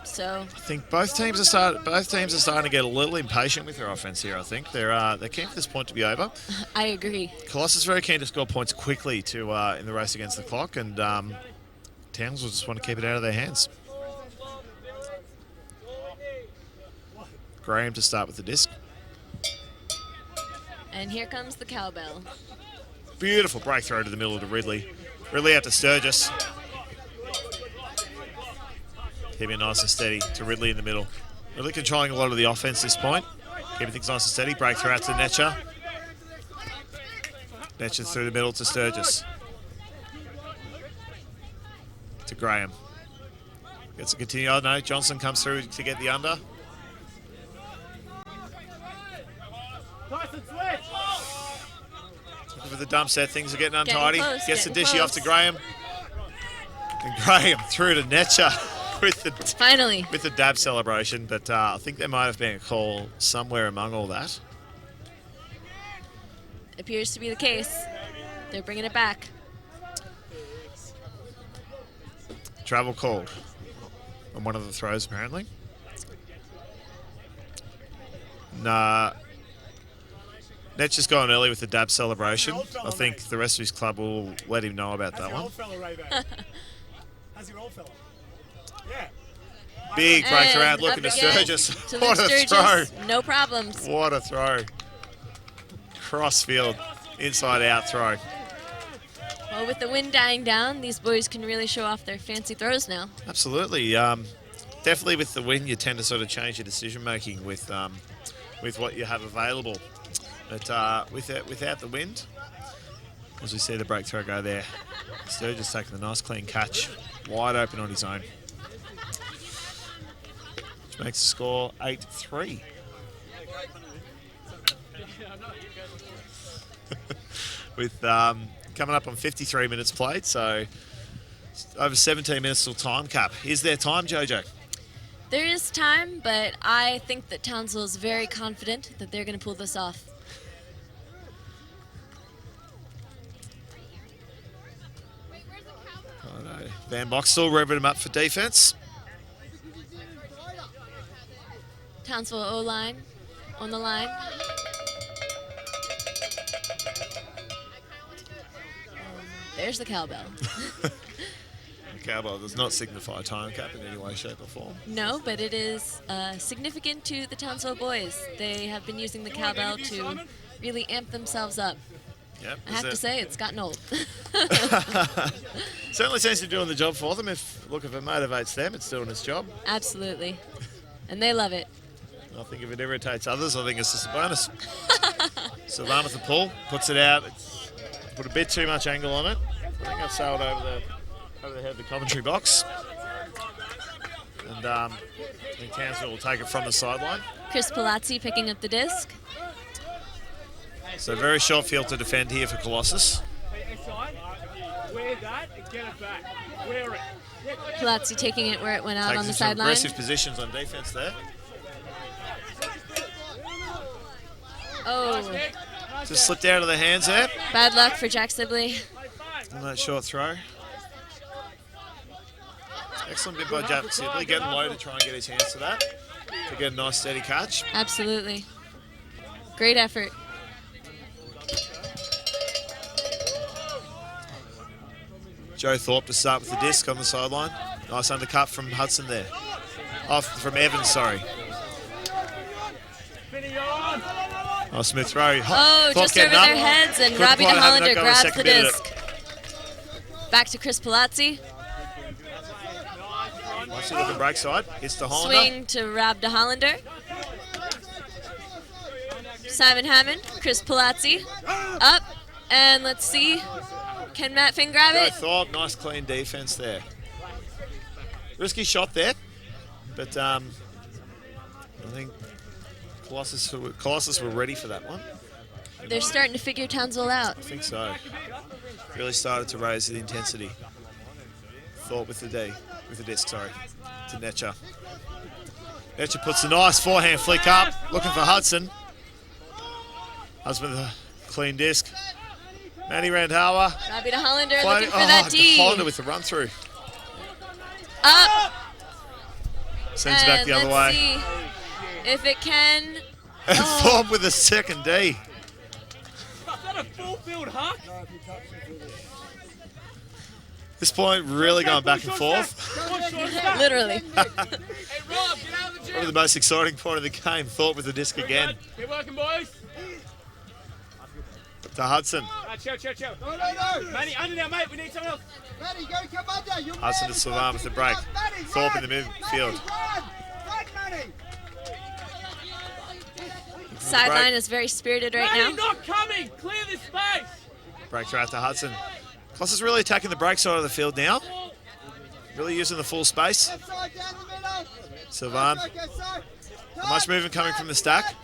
So I think both teams are starting to get a little impatient with their offense here. I think they're keen for this point to be over. I agree. Colossus very keen to score points quickly to in the race against the clock, and Townsville just want to keep it out of their hands. Graham to start with the disc. And here comes the cowbell. Beautiful break throw to the middle to Ridley. Ridley out to Sturgis. Keeping it nice and steady to Ridley in the middle. Really controlling a lot of the offense at this point. Keeping things nice and steady. Break throw out to Netcher. Netcher through the middle to Sturgis. To Graham. Gets a continue. Oh no, Johnson comes through to get the under. Tyson, switch! Looking for the dump set. Things are getting Getting untidy. close, Gets the getting dishy off close. to Graham. And Graham through to Netcher with the Finally. with the dab celebration, but I think there might have been a call somewhere among all that. Appears to be the case. They're bringing it back. Travel called on one of the throws, apparently. Nah. Net's just going early with the dab celebration. I think the rest of his club will let him know about that one. fella, Ray-Ban? How's your old fella? Yeah. Big breakthrough out And looking to up again Sturgis. to What Luke a Sturgis. throw. No problems. What a throw. Crossfield, inside out throw. Well, with the wind dying down, these boys can really show off their fancy throws now. Absolutely. Definitely with the wind, you tend to sort of change your decision making with what you have available. But without the wind, as we see the break throw go there, Sturgis taking a nice clean catch, wide open on his own. Which makes the score 8-3. With coming up on 53 minutes played, so over 17 minutes till time cap. Is there time, Jojo? There is time, but I think that Townsville is very confident that they're going to pull this off. Van Boxtel revving him up for defense. Townsville O-line on the line. There's the cowbell. Cowbell does not signify time cap in any way, shape or form. No, but it is significant to the Townsville boys. They have been using the cowbell to really amp themselves up. Yep, I have to say, it's gotten old. Certainly seems to be doing the job for them. If it motivates them, it's doing its job. Absolutely. And they love it. I think if it irritates others, I think it's just a bonus. Savannah with the pull, puts it out. It's put a bit too much angle on it. I think I've sailed over the head of the commentary box. And I think Townsville will take it from the sideline. Chris Palazzi picking up the disc. So very short field to defend here for Colossus. Wear that and get it back. Wear it. Palazzi taking it where it went out Takes on the some sideline. aggressive positions on defense there. Oh, Just slipped out of the hands there bad luck for Jack Sibley. on that short throw. Excellent bit by Jack Sibley, getting low to try and get his hands to that, to get a nice steady catch. Absolutely. Great effort. Joe Thorpe to start with the disc on the sideline. Nice undercut from Hudson there. From Evans, sorry. Nice smooth throw. Oh, Thorpe just over getting up. their heads, and Couldn't Robbie quite have DeHollander enough go grabs second the bit of disc. Back to Chris Palazzi. Nice looking break side. Hits the Hollander. Swing to Rob DeHollander. Simon Hammond, Chris Palazzi. Up, and let's see. Can Matt Finn grab Joe it? Thorpe, nice clean defense there. Risky shot there, but I think Colossus were ready for that one. They're starting to figure Townsville out. I think so. Really started to raise the intensity. Thorpe with the disc, sorry, to Netcher. Netcher puts a nice forehand flick up, looking for Hudson. Hudson with a clean disc. Manny Randhawa. Robbie DeHollander looking for that D. Hollander with the run through. Up. Sends it back the other let's way. see if it can. And Oh. Thorpe with a second D. Is that a full field huck? This point really going back and forth. Literally. Hey, Rob, get out of the gym. Probably the most exciting point of the game. Thorpe with the disc again. Keep working, boys. To Hudson. Chill. No. Manny, under now, mate. We need someone else. Manny, go come under. You're Hudson to Sylvan with the break. Manny, Thorpe in run. the midfield. Run, Manny. Sideline is very spirited right Manny, now. not coming. Clear this space. Break throw out to Hudson. Colossus is really attacking the break side of the field now. Really using the full space. Left side down the middle. Sylvan. Not much movement coming from the stack.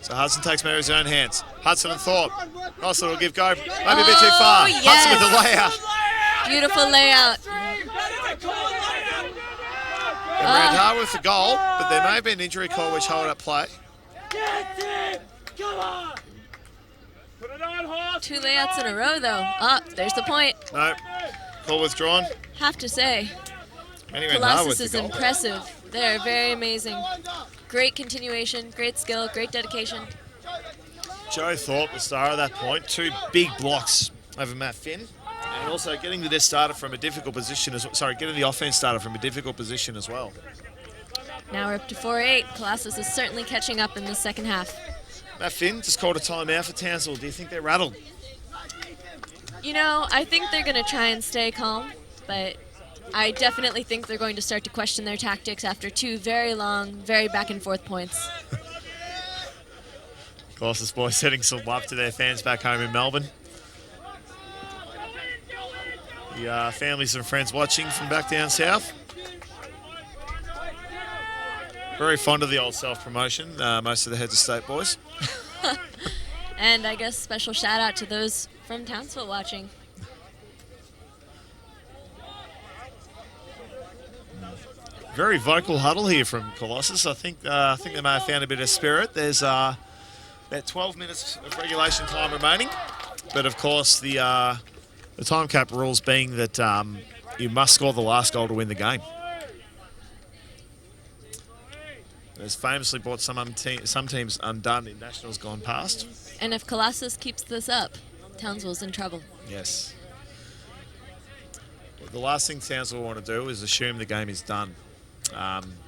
So Hudson takes matters in his own hands. Hudson and Thorpe. Nice little give go. Maybe a bit too far. yes. Hudson with the layout. Beautiful layout. And Randhawa with the goal, but there may have been an injury call which held up play. Come on. Put it on, horse. 2 layouts in a row, though. There's the point. No. Call withdrawn. Have to say, Manny Randhawa with Colossus the is goal. impressive. They're very amazing. Great continuation, great skill, great dedication. Joe Thorpe, the star of that point. 2 big blocks over Matt Finn. And also getting the disc started from a difficult position, getting the offense started from a difficult position as well. Now we're up to 4-8. Colossus is certainly catching up in the second half. Matt Finn just called a timeout for Townsville. Do you think they're rattled? You know, I think they're going to try and stay calm, but I definitely think they're going to start to question their tactics after 2 very long, very back and forth points. Colossus boys sending some love to their fans back home in Melbourne. The families and friends watching from back down south. Very fond of the old self-promotion, most of the heads of state boys. And I guess special shout out to those from Townsville watching. Very vocal huddle here from Colossus. I think they may have found a bit of spirit. There's about 12 minutes of regulation time remaining, but of course the time cap rules being that you must score the last goal to win the game. It's famously brought some teams undone in nationals gone past. And if Colossus keeps this up, Townsville's in trouble. Yes. The last thing Townsville want to do is assume the game is done.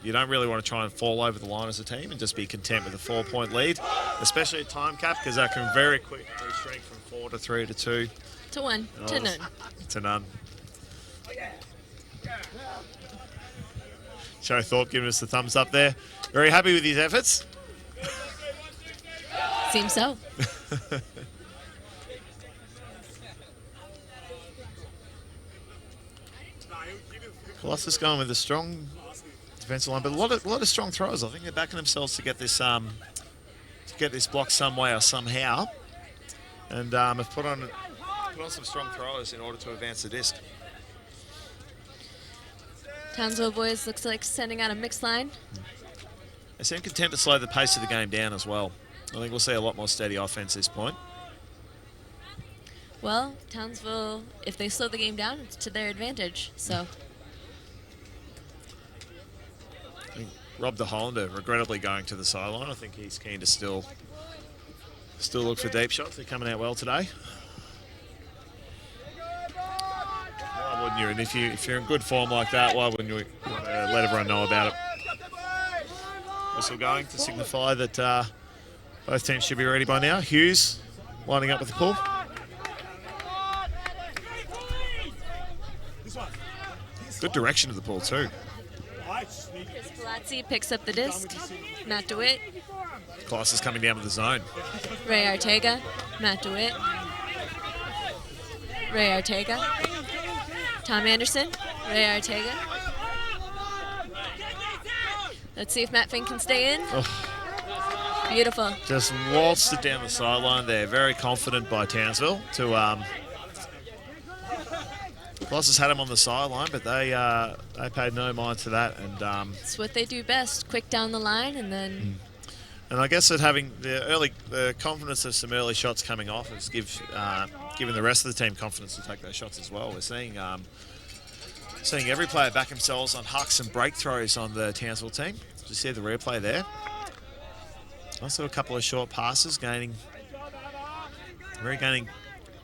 You don't really want to try and fall over the line as a team and just be content with a 4-point lead, especially at time cap, because that can very quickly shrink from 4 to 3 to 2. To 1, to none. To none. Joe Thorpe giving us the thumbs up there. Very happy with his efforts. Seems so. Colossus going with a strong defensive line, but a lot of strong throws. I think they're backing themselves to get this block some way or somehow, and have put on some strong throws in order to advance the disc. Townsville boys looks like sending out a mixed line. They seem content to slow the pace of the game down as well. I think we'll see a lot more steady offense at this point. Well, Townsville, if they slow the game down, it's to their advantage. So. I think Rob the Hollander regrettably going to the sideline. I think he's keen to still look for deep shots. They're coming out well today. Why wouldn't you? And if you're in good form like that, why wouldn't you want to let everyone know about it? Whistle going to signify that both teams should be ready by now. Hughes lining up with the pull. Good direction of the pull too. Chris Palazzi picks up the disc. Matt DeWitt. Colossus coming down with the zone. Ray Ortega. Matt DeWitt. Ray Ortega. Tom Anderson. Ray Ortega. Let's see if Matt Fink can stay in. Oh. Beautiful. Just waltzed it down the sideline there. Very confident by Townsville to Colossus had him on the sideline, but they paid no mind to that, and it's what they do best. Quick down the line, and then. And I guess that having the confidence of some early shots coming off has given the rest of the team confidence to take those shots as well. We're seeing every player back themselves on hucks and break throws on the Townsville team. Did you see the replay there? Also a couple of short passes, gaining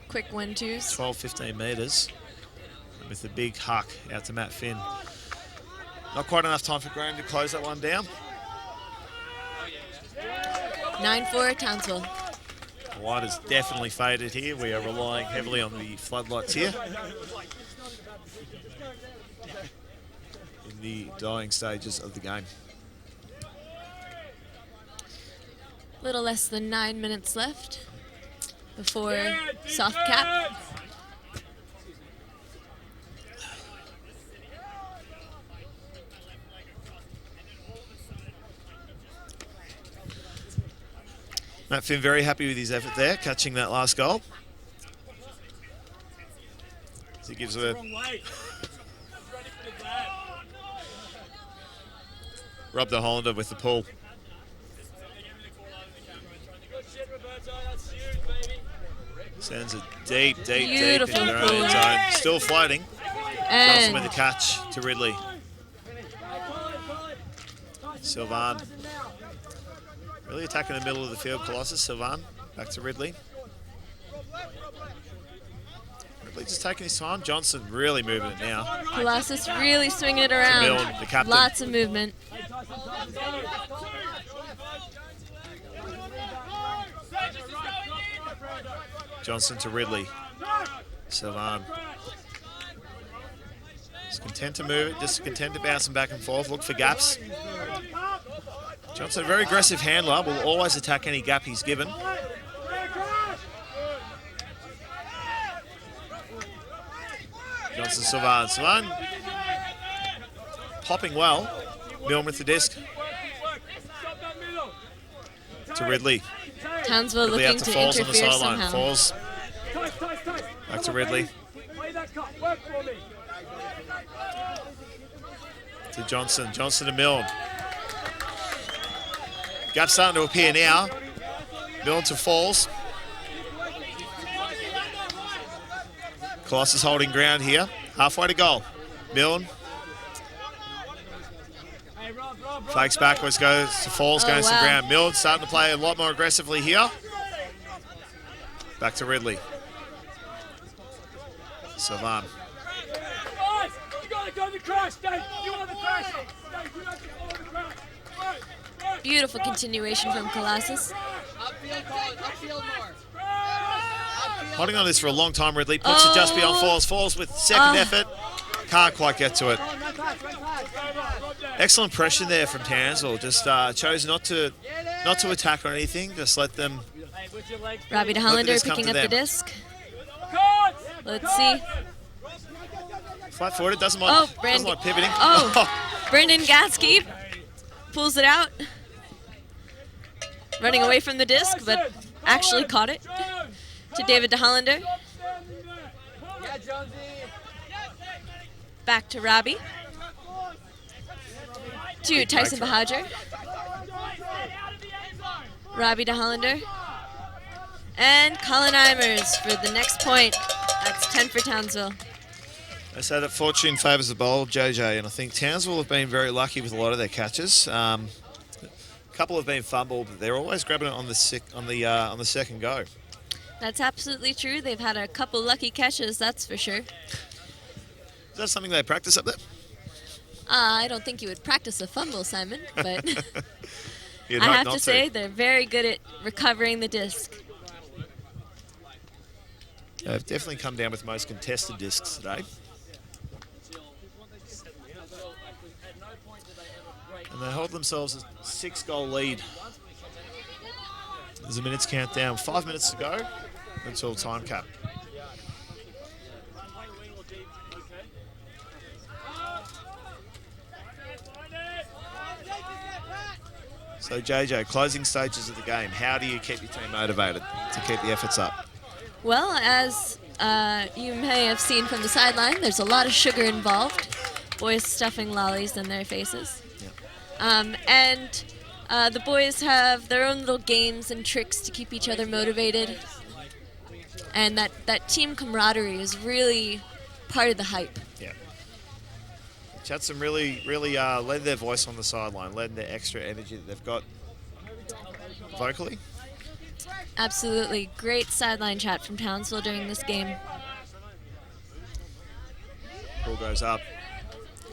quick 1-2s. 12, 15 metres. With a big huck out to Matt Finn. Not quite enough time for Graham to close that one down. 9-4 Townsville. The light is definitely faded here. We are relying heavily on the floodlights here. In the dying stages of the game. Little less than 9 minutes left before soft cap. Matt Finn very happy with his effort there, catching that last goal. As he gives a Rob the Hollander with the pull. Sends it deep into their own zone. Still floating. Johnson with the catch to Ridley. Sylvan. Really attacking the middle of the field, Colossus. Sylvan, back to Ridley. Ridley just taking his time. Johnson really moving it now. Colossus really swinging it around. Milne, the captain. Lots of movement. Johnson to Ridley. Sylvan. Just content to move it, just content to bounce him back and forth. Look for gaps. Johnson, a very aggressive handler, will always attack any gap he's given. Johnson, Sylvan. Sylvan popping well. Milne with the disc. To Ridley. Townsville Ridley looking out to Falls on the interfere sideline. somehow. Falls. Back to Ridley. to Johnson. Johnson to Milne. Gap starting to appear now. Milne to Falls. Colossus holding ground here. Halfway to goal. Milne. Fakes backwards, goes to Falls, goes to ground. Milne starting to play a lot more aggressively here. Back to Ridley. Savan. You gotta go to the crash, Dave. You want the crash. Dave, you have to follow the crash. Right. Beautiful continuation from Colossus. Upfield, Colin. Upfield more. Holding on this for a long time, Ridley. Puts it just beyond Falls. Falls with second effort. Can't quite get to it. Excellent pressure there from Townsville. Just chose not to attack or anything. Just let them. Robbie DeHollander picking up the disc. Let's see. Flat forward. Doesn't mind pivoting. Brendan Gatsky pulls it out. Running away from the disc, but actually caught it. To David DeHollander. Back to Robbie. To Tyson Bahadur. Robbie DeHollander. And Colin Eimers for the next point. That's 10 for Townsville. They say that fortune favours the bold, JJ, and I think Townsville have been very lucky with a lot of their catches. A couple have been fumbled, but they're always grabbing it on the second go. That's absolutely true. They've had a couple lucky catches, that's for sure. Is that something they practice up there? I don't think you would practice a fumble, Simon, but You'd I hope have not to say they're very good at recovering the disc. They've definitely come down with the most contested discs today. And they hold themselves a 6-goal lead. There's a minute's countdown. 5 minutes to go until time cap. So JJ, closing stages of the game. How do you keep your team motivated to keep the efforts up? Well, as you may have seen from the sideline, there's a lot of sugar involved. Boys stuffing lollies in their faces. Yep. The boys have their own little games and tricks to keep each other motivated. And that team camaraderie is really part of the hype. Yeah. Chadstone really lend their voice on the sideline, lend their extra energy that they've got vocally. Absolutely. Great sideline chat from Townsville during this game. Ball goes up.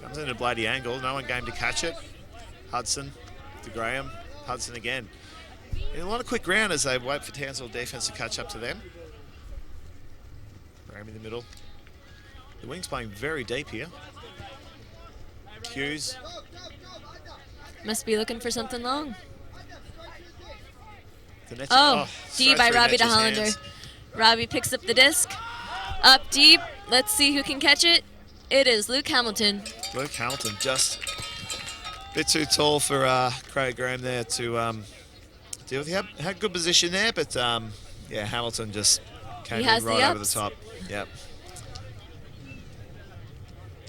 Comes in a bloody angle. No one game to catch it. Hudson to Graham. Hudson again. In a lot of quick ground as they wait for Townsville defense to catch up to them. Graham in the middle. The wing's playing very deep here. Hughes. Must be looking for something long. D by Robbie DeHollander. Robbie picks up the disc. Up deep. Let's see who can catch it. It is Luke Hamilton. Luke Hamilton just a bit too tall for Craig Graham there to deal with. He had good position there, but yeah, Hamilton just came in right over the top. Yep.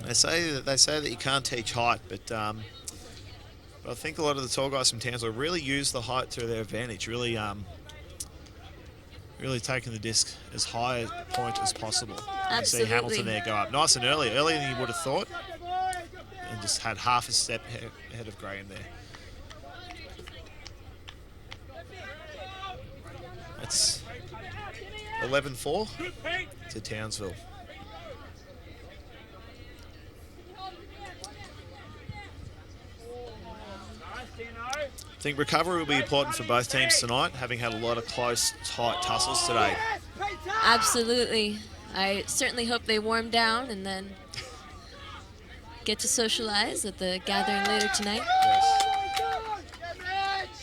They say that you can't teach height, but I think a lot of the tall guys from Townsville really use the height to their advantage. Really taking the disc as high a point as possible. Absolutely. You see Hamilton there go up nice and earlier than you would have thought, and just had half a step ahead of Graham there. That's 11-4 to Townsville. I think recovery will be important for both teams tonight, having had a lot of close, tight tussles today. Absolutely. I certainly hope they warm down and then get to socialize at the gathering later tonight.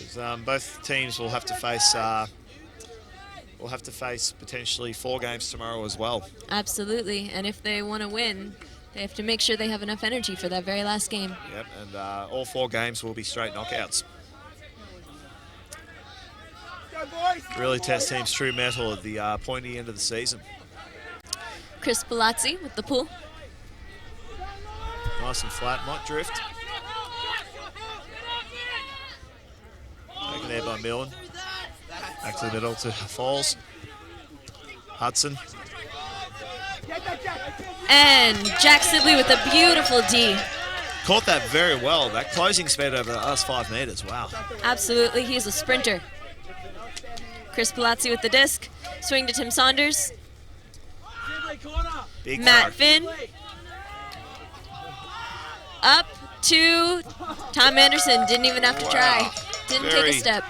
Yes. Both teams will have to face potentially 4 games tomorrow as well. Absolutely. And if they want to win, they have to make sure they have enough energy for that very last game. Yep, and all 4 games will be straight knockouts. Really test teams' true mettle at the pointy end of the season. Chris Palazzi with the pull. Nice and flat, might drift. taken there by Milne. Back to the middle to Falls. Hudson. And Jack Sibley with a beautiful D. Caught that very well. That closing speed over the last 5 metres. Wow. Absolutely, he's a sprinter. Chris Palazzi with the disc. Swing to Tim Saunders. Big Matt throw. Finn. Up to Tom Anderson. Didn't even have to try. Didn't take a step.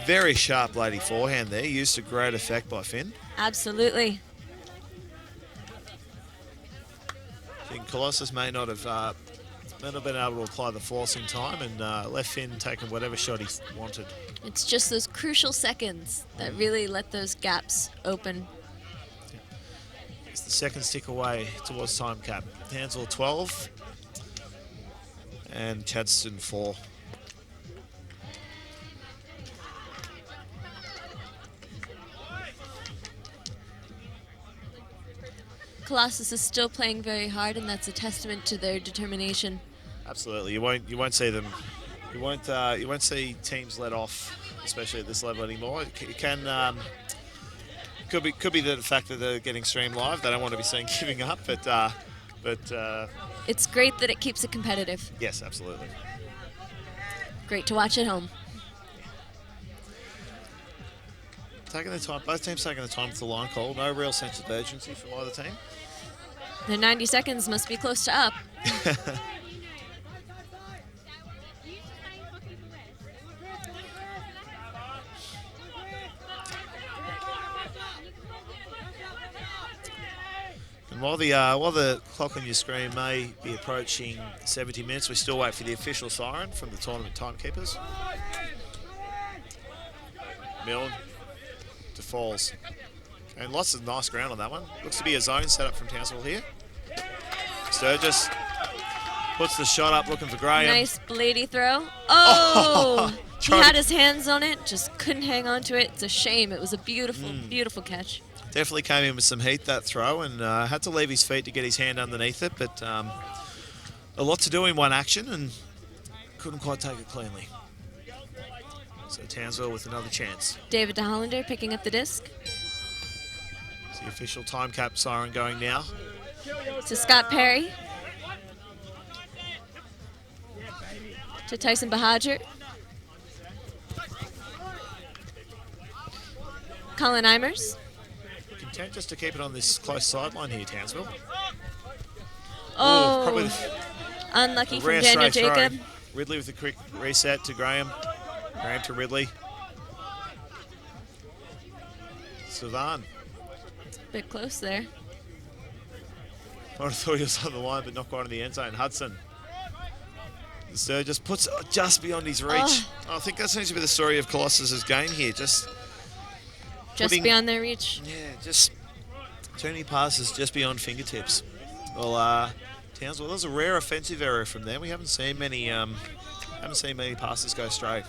Very sharp lady forehand there. Used to great effect by Finn. Absolutely. I think Colossus may not have been able to apply the force in time, and left Finn taking whatever shot he wanted. It's just those crucial seconds that really let those gaps open. It's the second stick away towards time cap. Townsville 12 and Chadstone 4. Colossus is still playing very hard, and that's a testament to their determination. Absolutely, you won't see them. You won't see teams let off, especially at this level anymore. It can could be the fact that they're getting streamed live. They don't want to be seen giving up, but It's great that it keeps it competitive. yes, absolutely. Great to watch at home. Taking the time, both teams taking the time for the line call. No real sense of urgency from either team. The 90 seconds must be close to up. And while the clock on your screen may be approaching 70 minutes, we still wait for the official siren from the tournament timekeepers. Milne to Falls. And lots of nice ground on that one. Looks to be a zone set up from Townsville here. Sturgis puts the shot up looking for Graham. Nice bladey throw. Oh! He Tried had to- his hands on it, just couldn't hang on to it. It's a shame. It was a beautiful, beautiful catch. Definitely came in with some heat that throw, and had to leave his feet to get his hand underneath it, but a lot to do in one action and couldn't quite take it cleanly. So Townsville with another chance. David DeHollander picking up the disc. It's the official time cap siren going now. To Scott Perry. To Tyson Bahadur. Colin Eimers. Content just to keep it on this close sideline here, Townsville. Oh, Probably unlucky a from rare Daniel straight throw. Jacob. Ridley with a quick reset to Graham. Graham to Ridley. Savan. Bit close there. I would have thought he was on the line, but not quite in the end zone. Hudson. Sturgis puts it just beyond his reach. Oh. I think that seems to be the story of Colossus' game here. Just putting- Beyond their reach. Yeah, just turning passes just beyond fingertips. Well, Townsville, that was a rare offensive error from them. We haven't seen many passes go straight.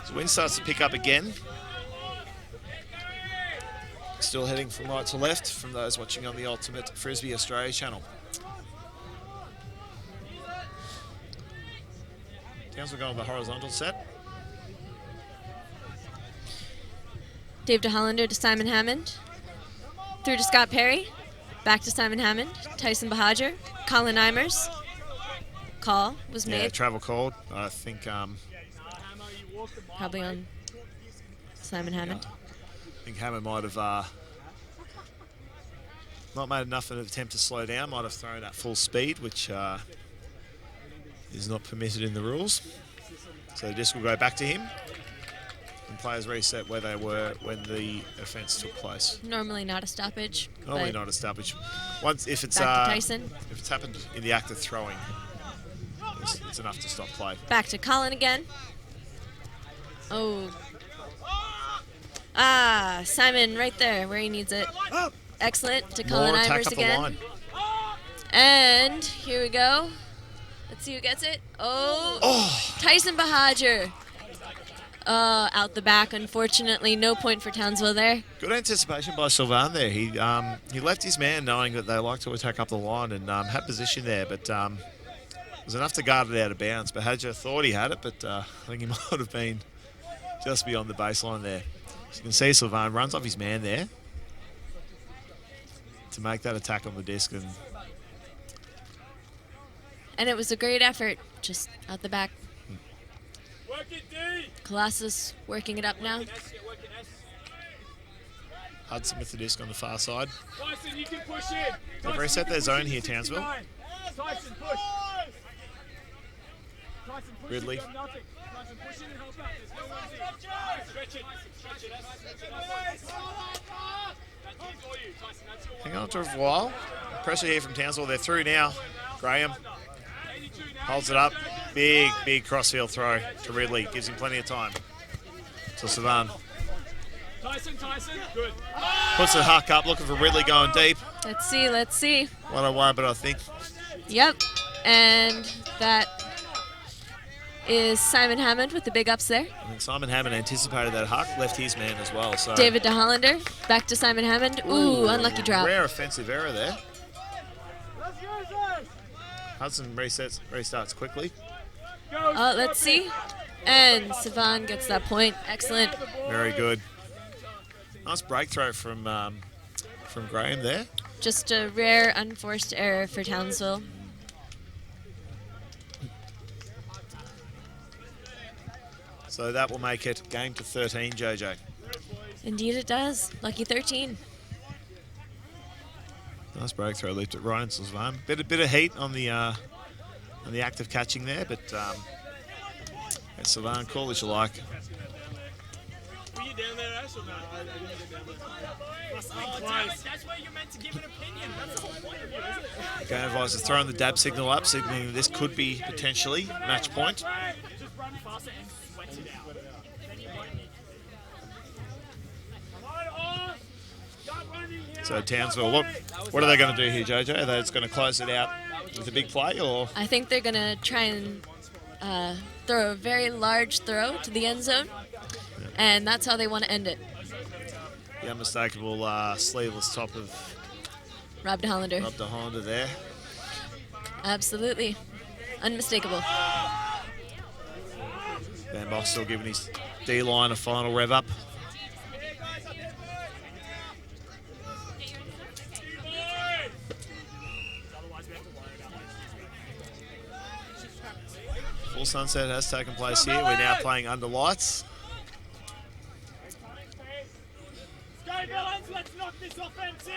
So wind starts to pick up again. Still heading from right to left from those watching on the Ultimate Frisbee Australia channel. Townsville going with the horizontal set. Dave DeHollander to Simon Hammond. Through to Scott Perry. Back to Simon Hammond. Tyson Bahadur. Colin Eimers. Call was Yeah, made. travel called. I think Probably on Simon Hammond. Hammond might have not made enough of an attempt to slow down. Might have thrown at full speed, which is not permitted in the rules. So the disc will go back to him. And players reset where they were when the offence took place. Normally not a stoppage. Normally but not a stoppage. Once if it's back to Tyson. if it's happened in the act of throwing, it's enough to stop play. Back to Colin again. Oh. Ah, Simon right there where he needs it. Excellent to Colin More attack Eimers up the again. line. And here we go. Let's see who gets it. Oh, Tyson Bahadur. Out the back, unfortunately. No point for Townsville there. Good anticipation by Sylvan there. He left his man knowing that they like to attack up the line and had position there, but was enough to guard it out of bounds, but Hadja thought he had it, but I think he might have been just beyond the baseline there. So you can see Sylvain runs off his man there to make that attack on the disc. And it was a great effort, just out the back. Work it, D. Colossus working it up now. Hudson with the disc on the far side. Tyson, you can push in. They've reset their zone here, Townsville. Tyson, push. Tyson, push. Ridley. You've done nothing. Tyson, push in and help out. There's no one there. Stretch it. Stretch it. That's for you, Tyson. That's your one. Hang on to it for a while. Pressure here from Townsville. They're through now. Graham holds it up. Big crossfield throw to Ridley. Gives him plenty of time. To Savan. Tyson, good. Puts the huck up, looking for Ridley going deep. Let's see. 101, but I think Yep. And that is Simon Hammond with the big ups there. Simon Hammond anticipated that huck, left his man as well. So David DeHollander back to Simon Hammond. Ooh, unlucky drop. Rare offensive error there. Hudson restarts quickly. Let's see. And Savan gets that point. Excellent. Very good. Nice break throw from Graham there. Just a rare unforced error for Townsville. So that will make it game to 13, JJ. Indeed it does. Lucky 13. Nice break throw, left it right into Sylvain. Bit of heat on the act of catching there, but Sylvain, call it you like. Were you down there, Ash, or no? I didn't get down there. That's where you're meant to give an opinion. That's the whole point of it, isn't it? Game advisor throwing the dab signal up, signaling that this could be potentially match point. Just run faster and sweat it out. Then you won't need to. So Townsville, what are they going to do here, JJ? Are they just going to close it out with a big play, or? I think they're going to try and throw a very large throw to the end zone, and that's how they want to end it. The unmistakable sleeveless top of Rob DeHollander. Rob DeHollander there. Absolutely. Unmistakable. Van Boss still giving his D-line a final rev up. Full sunset has taken place here. We're now playing under lights.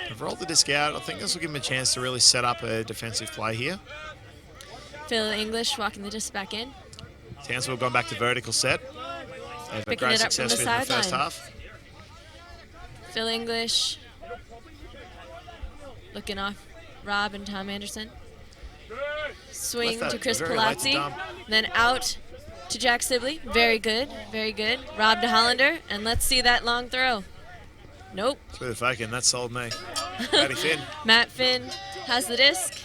They've rolled the disc out. I think this will give him a chance to really set up a defensive play here. Phil English walking the disc back in. Townsville gone back to vertical set. They've had Picking great it up from success the with in the first sideline. half. Phil English looking off Rob and Tom Anderson. Swing Left to that Chris very late to Palazzi, dump. then out to Jack Sibley. Very good, very good. Rob DeHollander, and let's see that long throw. Nope. Through the fake, and that sold me. Matty Finn Matt Finn has the disc.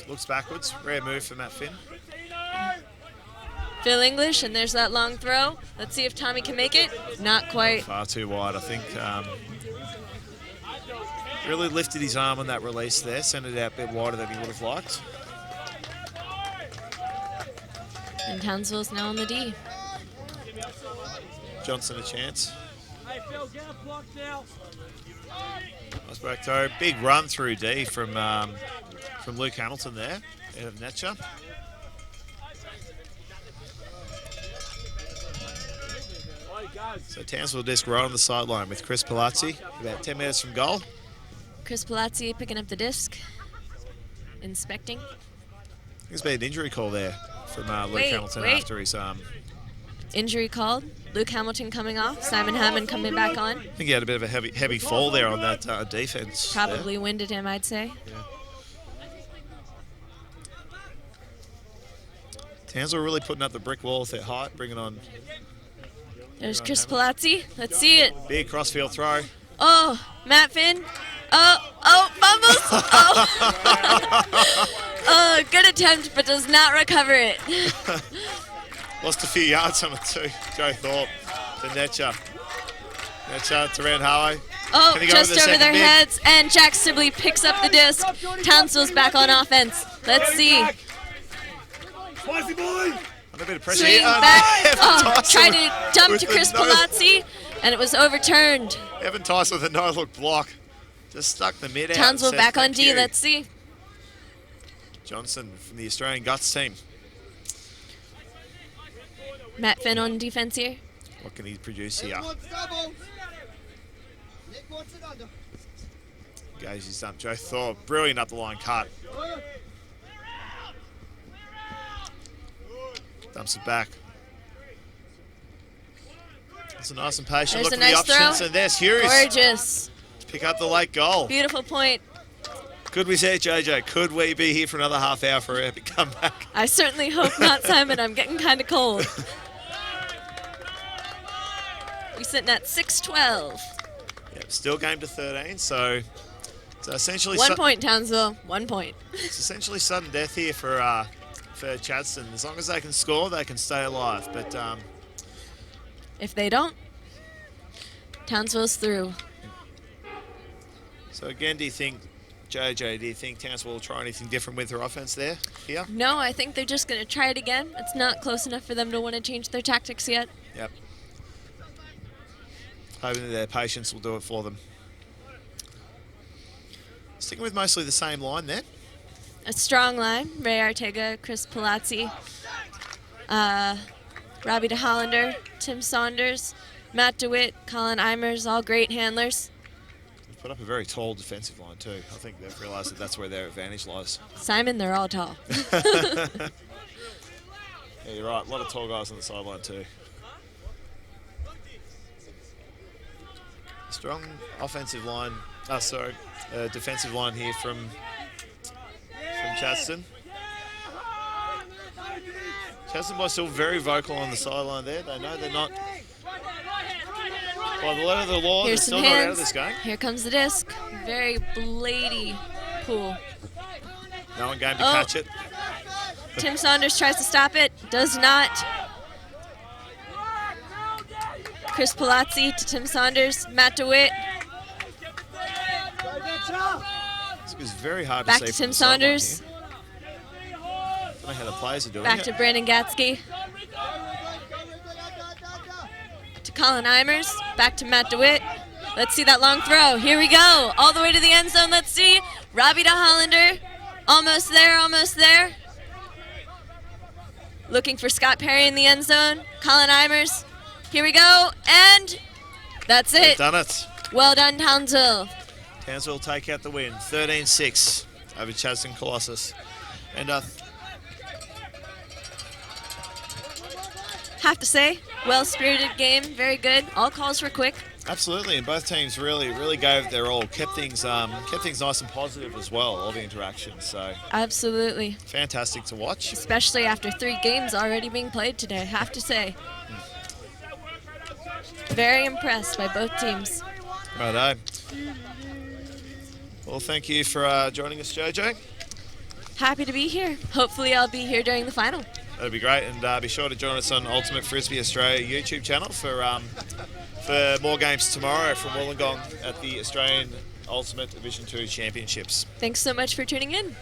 looks backwards. Rare move for Matt Finn. Phil English, and there's that long throw. Let's see if Tommy can make it. Not quite. Far too wide, I think. Really lifted his arm on that release there. Sent it out a bit wider than he would have liked. And Townsville's now on the D. Johnson a chance. Hey, Phil, get a block now. Nice back throw. Big run through D from Luke Hamilton there, out of Netcher. So Townsville disc right on the sideline with Chris Palazzi, about 10 metres from goal. Chris Palazzi picking up the disc, inspecting. There's been an injury call there from Luke Wait, Hamilton wait. after his. I Injury called. Luke Hamilton coming off. Simon Hammond coming back on. think he had a bit of a heavy fall there on that defense. Probably winded him, I'd say. Townsville really putting up the brick wall with their height, bringing on There's Chris Palazzi. Let's see it. big crossfield throw. Oh, Matt Finn. Oh, fumbles. Oh, good attempt, but does not recover it. Lost a few yards on it too. Joe Thorpe to Netcher. Netcher to Randhawe. Oh, Can he go just with the over their second bid? heads, and Jack Sibley picks up the disc. Townsville's back on offense. Let's see. Spicy boy! Under a bit of pressure Swing here. back. Evan Oh, Tyson tried to dump with to the Chris no- Palazzi, and it was overturned. Evan Tyson with a no-look block. Just stuck the mid out. Townsville and said back on thank D. you. Let's see. Johnson from the Australian Guts team. Matt Finn on defense here. What can he produce here? Nick wants double. Nick wants it under. Goes his dump. Joe Thor, brilliant up the line cut. Dumps it back. That's a nice and patient There's look a for the nice options. throw. And there's Hughes Gorgeous. to pick up the late goal. Beautiful point. Could we say it, JJ? Could we be here for another half hour for an epic comeback? I certainly hope not, Simon. I'm getting kind of cold. We're sitting at 6-12. Yep, still game to 13, so it's essentially 1 point, Townsville. 1 point. it's essentially sudden death here for Chadstone. As long as they can score, they can stay alive. But If they don't, Townsville's through. so again, do you think Townsville will try anything different with their offense there? Here? No, I think they're just going to try it again. It's not close enough for them to want to change their tactics yet. Yep. Hoping that their patience will do it for them. Sticking with mostly the same line there. A strong line. Ray Arteaga, Chris Palazzi, Robbie DeHollander, Tim Saunders, Matt DeWitt, Colin Eimers, all great handlers. They've put up a very tall defensive line too. I think they've realised that that's where their advantage lies. Simon, they're all tall. Yeah, you're right. A lot of tall guys on the sideline too. Strong offensive line. Defensive line here from Chadstone. Chadstone boys still very vocal on the sideline there. They know they're not. By the letter of the law, Here's they're some still not out of hands. this game. Here comes the disc. Very blady pool. No one game to Oh. catch it. Tim Saunders tries to stop it. Does not. Chris Palazzi to Tim Saunders. Matt DeWitt. It's very hard Back to to see from Tim the sideline Saunders. here. Don't know how the players are doing Back it. to Brandon Gatsky. To Colin Eimers. Back to Matt DeWitt. Let's see that long throw. Here we go. All the way to the end zone. Let's see. Robbie DeHollander. Almost there, almost there. Looking for Scott Perry in the end zone. Colin Eimers. Here we go. And that's They've it. done it. Well done, Townsville. Townsville take out the win, 13-6 over Chadstone Colossus. And Have to say, well-spirited game. Very good. All calls were quick. absolutely, and both teams really gave their all, kept things nice and positive as well, all the interactions. So Absolutely. fantastic to watch. Especially after 3 games already being played today. Have to say. Very impressed by both teams. Righto. Well, thank you for joining us, JJ. Happy to be here. Hopefully I'll be here during the final. That'd be great, and be sure to join us on Ultimate Frisbee Australia YouTube channel for more games tomorrow from Wollongong at the Australian Ultimate Division 2 Championships. Thanks so much for tuning in.